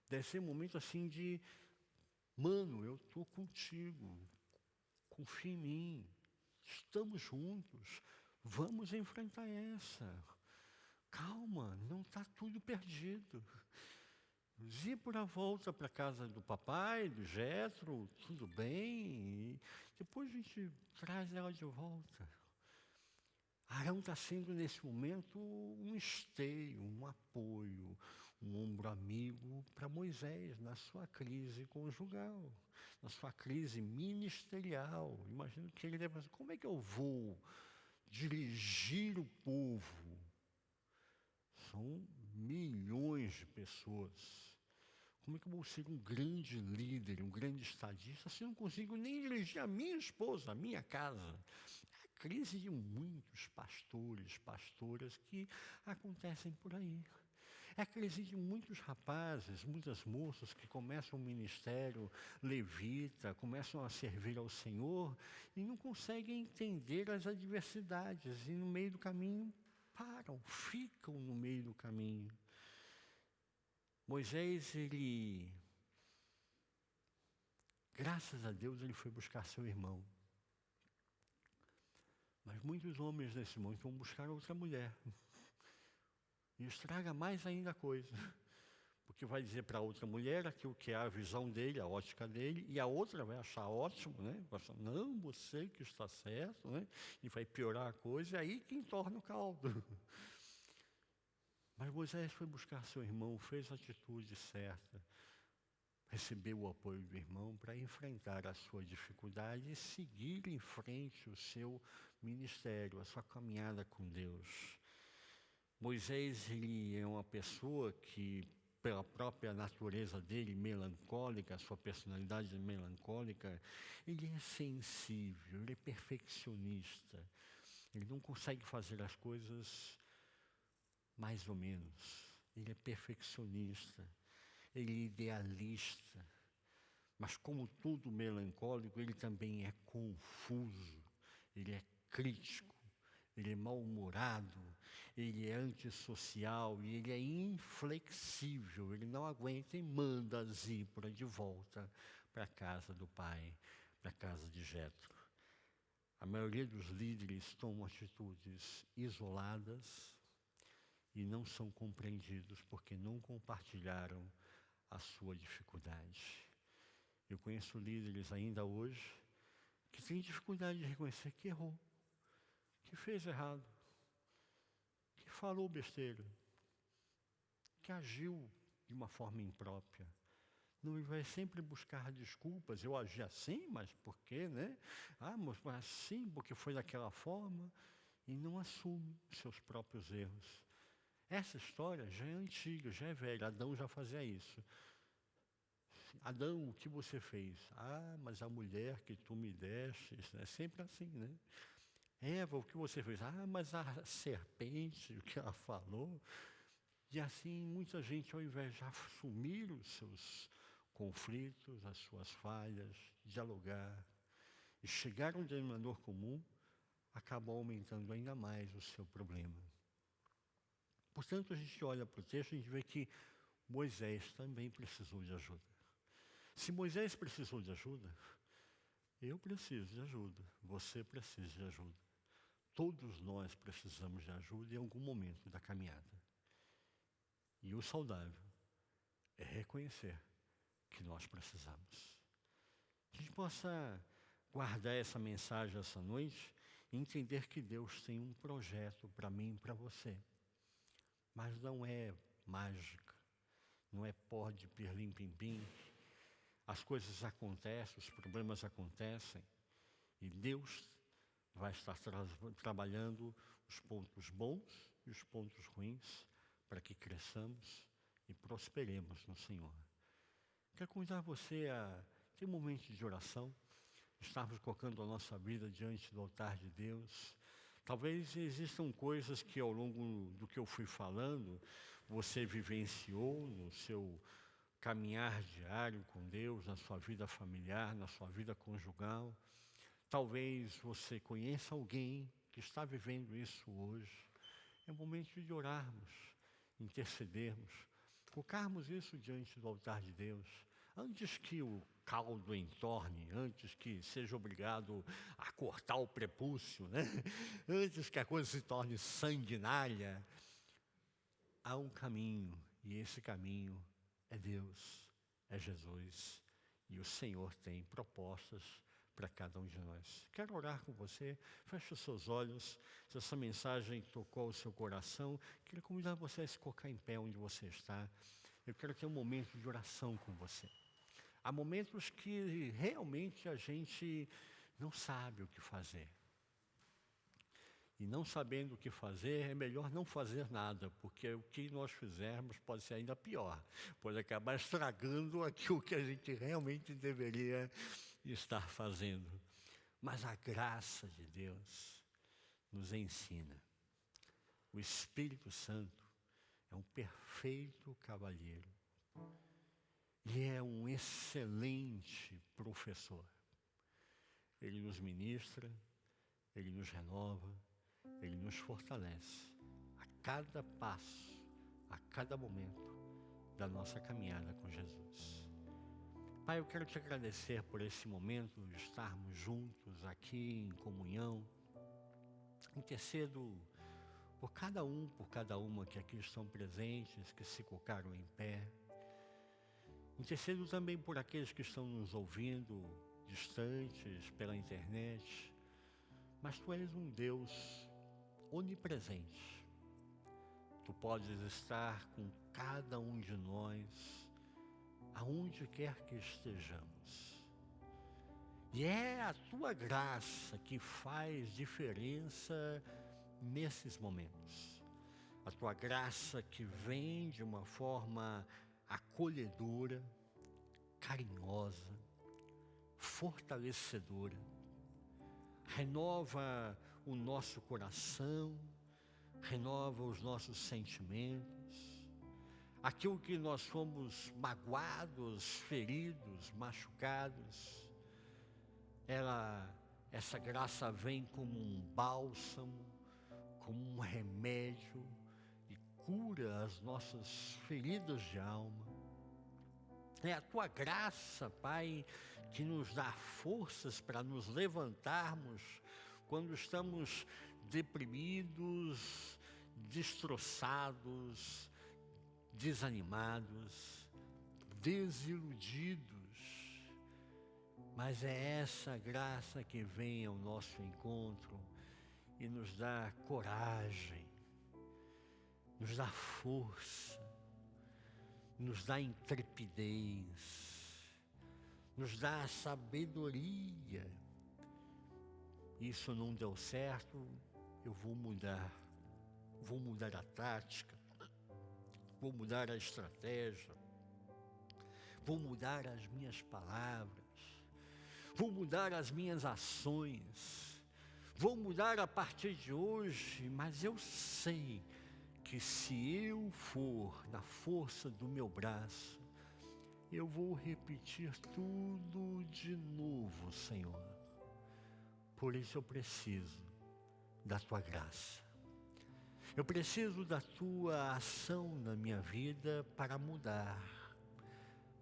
Desse momento assim de, mano, eu estou contigo, confia em mim, estamos juntos, vamos enfrentar essa. Calma, não está tudo perdido. Zípora volta para a casa do papai, do Jétro, tudo bem, e depois a gente traz ela de volta. Arão está sendo, nesse momento, um esteio, um apoio, um ombro amigo para Moisés na sua crise conjugal, na sua crise ministerial. Imagino que ele deve pensar, como é que eu vou dirigir o povo? São milhões de pessoas. Como é que eu vou ser um grande líder, um grande estadista, se eu não consigo nem dirigir a minha esposa, a minha casa? É a crise de muitos pastores, pastoras que acontecem por aí. É a crise de muitos rapazes, muitas moças que começam um ministério levita, começam a servir ao Senhor e não conseguem entender as adversidades e no meio do caminho param, ficam no meio do caminho. Moisés, graças a Deus, ele foi buscar seu irmão. muitos homens nesse mundo vão buscar outra mulher. E estraga mais ainda a coisa. Porque vai dizer para outra mulher aquilo que é a visão dele, a ótica dele, e a outra vai achar ótimo, né? Vai achar, não, você que está certo, né? E vai piorar a coisa, e aí que entorna o caldo. Mas Moisés foi buscar seu irmão, fez a atitude certa, recebeu o apoio do irmão para enfrentar a sua dificuldade e seguir em frente o seu ministério, a sua caminhada com Deus. Moisés, ele é uma pessoa que, pela própria natureza dele, melancólica, a sua personalidade melancólica, ele é sensível, ele é perfeccionista. Ele não consegue fazer as coisas mais ou menos. Ele é perfeccionista, ele é idealista. Mas como tudo melancólico, ele também é confuso, ele é crítico, ele é mal-humorado, ele é antissocial e ele é inflexível. Ele não aguenta e manda a Zípora de volta para a casa do pai, para a casa de Jetro. A maioria dos líderes tomam atitudes isoladas e não são compreendidos porque não compartilharam a sua dificuldade. Eu conheço líderes ainda hoje que têm dificuldade de reconhecer que errou, que fez errado, que falou besteira, que agiu de uma forma imprópria. Não vai sempre buscar desculpas. Eu agi assim, mas por quê, né? Mas assim, porque foi daquela forma. E não assume seus próprios erros. Essa história já é antiga, já é velha. Adão já fazia isso. Adão, o que você fez? Mas a mulher que tu me deste, é sempre assim, né? Eva, o que você fez? Mas a serpente, o que ela falou. E assim, muita gente, ao invés de assumir os seus conflitos, as suas falhas, dialogar e chegar a um denominador comum, acabou aumentando ainda mais o seu problema. Portanto, a gente olha para o texto e a gente vê que Moisés também precisou de ajuda. Se Moisés precisou de ajuda, eu preciso de ajuda, você precisa de ajuda. Todos nós precisamos de ajuda em algum momento da caminhada. E o saudável é reconhecer que nós precisamos. Que a gente possa guardar essa mensagem essa noite e entender que Deus tem um projeto para mim e para você. Mas não é mágica, não é pó de pirlim-pim-pim. As coisas acontecem, os problemas acontecem e Deus vai estar trabalhando os pontos bons e os pontos ruins para que cresçamos e prosperemos no Senhor. Quero convidar você a ter um momento de oração, estarmos colocando a nossa vida diante do altar de Deus. Talvez existam coisas que ao longo do que eu fui falando, você vivenciou no seu caminhar diário com Deus, na sua vida familiar, na sua vida conjugal. Talvez você conheça alguém que está vivendo isso hoje. É o momento de orarmos, intercedermos, colocarmos isso diante do altar de Deus, antes que o caldo entorne, antes que seja obrigado a cortar o prepúcio, né? Antes que a coisa se torne sanguinária. Há um caminho, e esse caminho é Deus, é Jesus, e o Senhor tem propostas para cada um de nós. Quero orar com você, feche os seus olhos. Se essa mensagem tocou o seu coração, quero convidar você a se colocar em pé onde você está. Eu quero ter um momento de oração com você. Há momentos que realmente a gente não sabe o que fazer. E não sabendo o que fazer, é melhor não fazer nada, porque o que nós fizermos pode ser ainda pior. Pode acabar estragando aquilo que a gente realmente deveria estar fazendo. Mas a graça de Deus nos ensina. O Espírito Santo é um perfeito cavalheiro. E é um excelente professor. Ele nos ministra, ele nos renova, ele nos fortalece a cada passo, a cada momento da nossa caminhada com Jesus. Pai, eu quero te agradecer por esse momento de estarmos juntos aqui em comunhão. Intercedo por cada um, por cada uma que aqui estão presentes, que se colocaram em pé. Intercedo também por aqueles que estão nos ouvindo, distantes, pela internet. Mas Tu és um Deus onipresente. Tu podes estar com cada um de nós, aonde quer que estejamos. E é a Tua graça que faz diferença nesses momentos. A Tua graça que vem de uma forma acolhedora, carinhosa, fortalecedora. Renova o nosso coração, renova os nossos sentimentos. Aquilo que nós fomos magoados, feridos, machucados, essa graça vem como um bálsamo, como um remédio e cura as nossas feridas de alma. É a Tua graça, Pai, que nos dá forças para nos levantarmos quando estamos deprimidos, destroçados, desanimados, desiludidos. Mas é essa graça que vem ao nosso encontro e nos dá coragem, nos dá força, nos dá intrepidez, nos dá sabedoria. Isso não deu certo, eu vou mudar a tática, vou mudar a estratégia, vou mudar as minhas palavras, vou mudar as minhas ações, vou mudar a partir de hoje, mas eu sei que se eu for na força do meu braço, eu vou repetir tudo de novo, Senhor. Por isso eu preciso da Tua graça. Eu preciso da Tua ação na minha vida para mudar,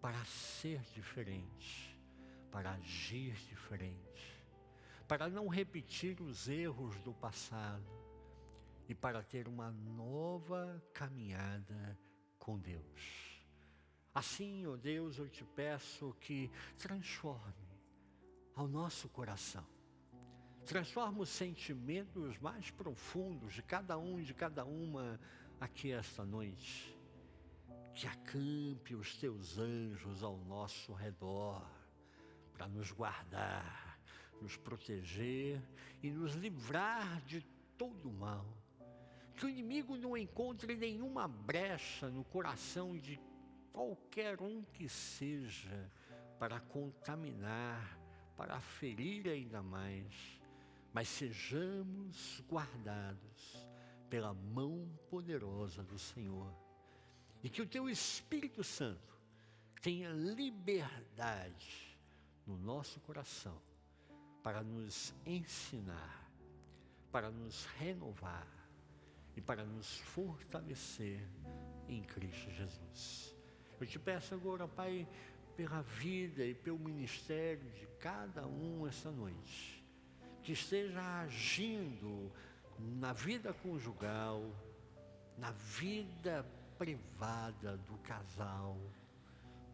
para ser diferente, para agir diferente, para não repetir os erros do passado e para ter uma nova caminhada com Deus. Assim, ó Deus, eu te peço que transforme ao nosso coração. Transforma os sentimentos mais profundos de cada um, de cada uma aqui esta noite. Que acampe os Teus anjos ao nosso redor para nos guardar, nos proteger e nos livrar de todo o mal. Que o inimigo não encontre nenhuma brecha no coração de qualquer um que seja para contaminar, para ferir ainda mais. Mas sejamos guardados pela mão poderosa do Senhor. E que o Teu Espírito Santo tenha liberdade no nosso coração para nos ensinar, para nos renovar e para nos fortalecer em Cristo Jesus. Eu te peço agora, Pai, pela vida e pelo ministério de cada um esta noite, que esteja agindo na vida conjugal, na vida privada do casal,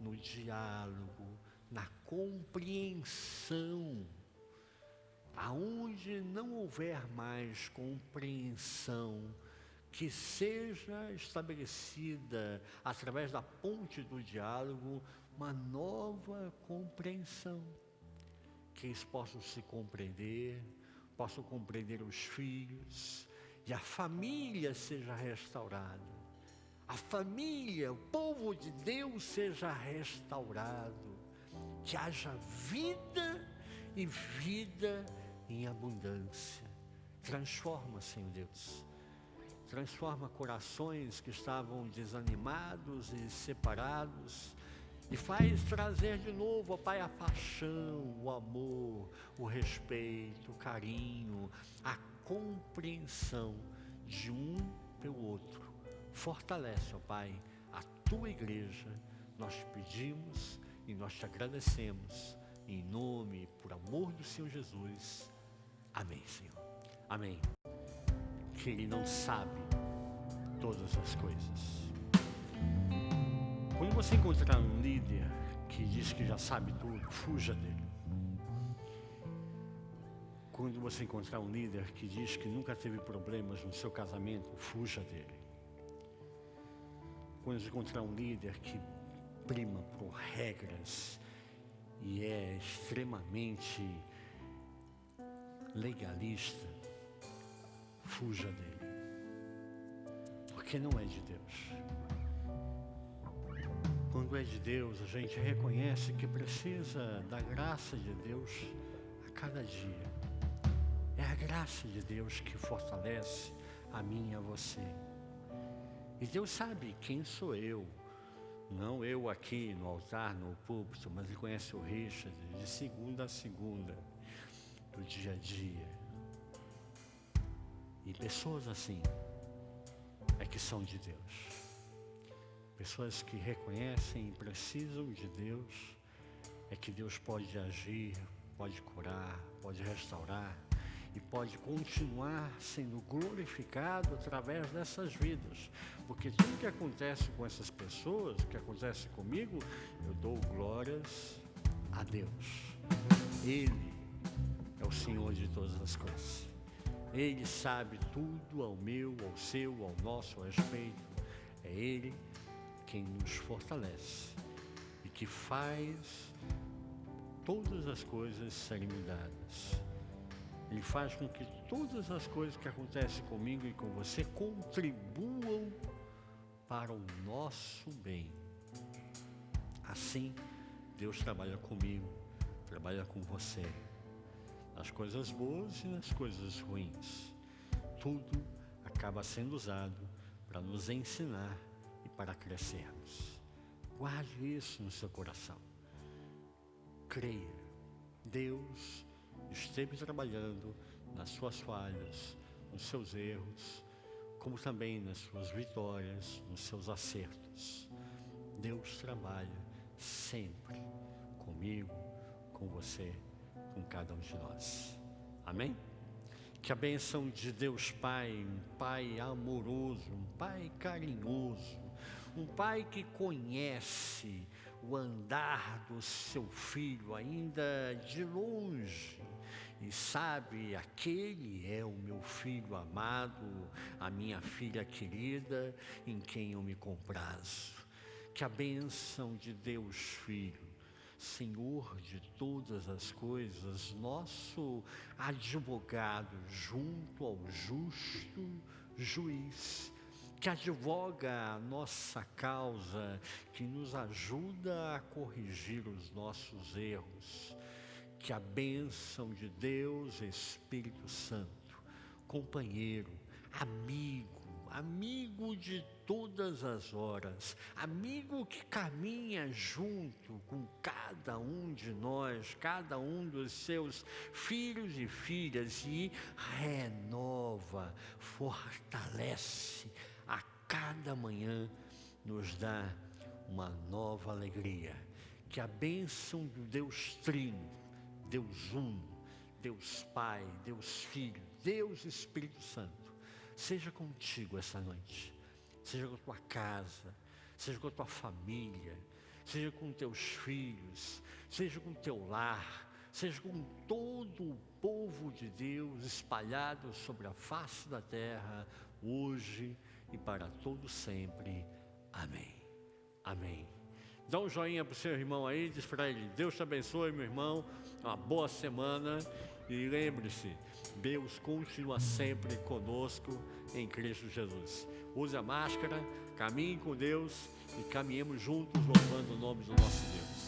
no diálogo, na compreensão. Aonde não houver mais compreensão, que seja estabelecida, através da ponte do diálogo, uma nova compreensão. Que eles possam se compreender, possam compreender os filhos, e a família seja restaurada. A família, o povo de Deus seja restaurado. Que haja vida e vida em abundância. Transforma, Senhor Deus. Transforma corações que estavam desanimados e separados. E faz trazer de novo, ó Pai, a paixão, o amor, o respeito, o carinho, a compreensão de um pelo outro. Fortalece, ó Pai, a Tua igreja. Nós te pedimos e nós te agradecemos. Em nome, por amor do Senhor Jesus. Amém, Senhor. Amém. porque Ele não sabe todas as coisas. Quando você encontrar um líder que diz que já sabe tudo, fuja dele. Quando você encontrar um líder que diz que nunca teve problemas no seu casamento, fuja dele. Quando você encontrar um líder que prima por regras e é extremamente legalista, fuja dele. Porque não é de Deus. Quando é de Deus, a gente reconhece que precisa da graça de Deus a cada dia. É a graça de Deus que fortalece a mim e a você. E Deus sabe quem sou eu. Não eu aqui no altar, no púlpito, mas Ele conhece o Richard de segunda a segunda, do dia a dia. E pessoas assim é que são de Deus. Pessoas que reconhecem e precisam de Deus, é que Deus pode agir, pode curar, pode restaurar e pode continuar sendo glorificado através dessas vidas. Porque tudo que acontece com essas pessoas, o que acontece comigo, eu dou glórias a Deus. Ele é o Senhor de todas as coisas. Ele sabe tudo ao meu, ao seu, ao nosso respeito. É Ele quem nos fortalece e que faz todas as coisas serem mudadas. Ele faz com que todas as coisas que acontecem comigo e com você contribuam para o nosso bem. Assim, Deus trabalha comigo, trabalha com você, nas coisas boas e nas coisas ruins. Tudo acaba sendo usado para nos ensinar e para crescermos. Guarde isso no seu coração. Creia. Deus esteve trabalhando nas suas falhas, nos seus erros, como também nas suas vitórias, nos seus acertos. Deus trabalha sempre comigo, com você, com cada um de nós. Amém? Que a bênção de Deus Pai, um Pai amoroso, um Pai carinhoso, um Pai que conhece o andar do seu filho ainda de longe e sabe, aquele é o meu filho amado, a minha filha querida, em quem eu me comprazo. Que a bênção de Deus Filho, Senhor de todas as coisas, nosso advogado junto ao justo juiz, que advoga a nossa causa, que nos ajuda a corrigir os nossos erros. Que a bênção de Deus, Espírito Santo, companheiro, amigo de todas as horas, amigo que caminha junto com cada um de nós, cada um dos seus filhos e filhas, e renova, fortalece, a cada manhã nos dá uma nova alegria. Que a bênção do Deus Trino, Deus Uno, Deus Pai, Deus Filho, Deus Espírito Santo, seja contigo essa noite, seja com a tua casa, seja com a tua família, seja com teus filhos, seja com o teu lar, seja com todo o povo de Deus espalhado sobre a face da terra, hoje e para todo sempre. Amém. Amém. Dá um joinha para o seu irmão aí, diz para ele: Deus te abençoe, meu irmão, uma boa semana. E lembre-se, Deus continua sempre conosco em Cristo Jesus. Use a máscara, caminhe com Deus e caminhemos juntos louvando o nome do nosso Deus.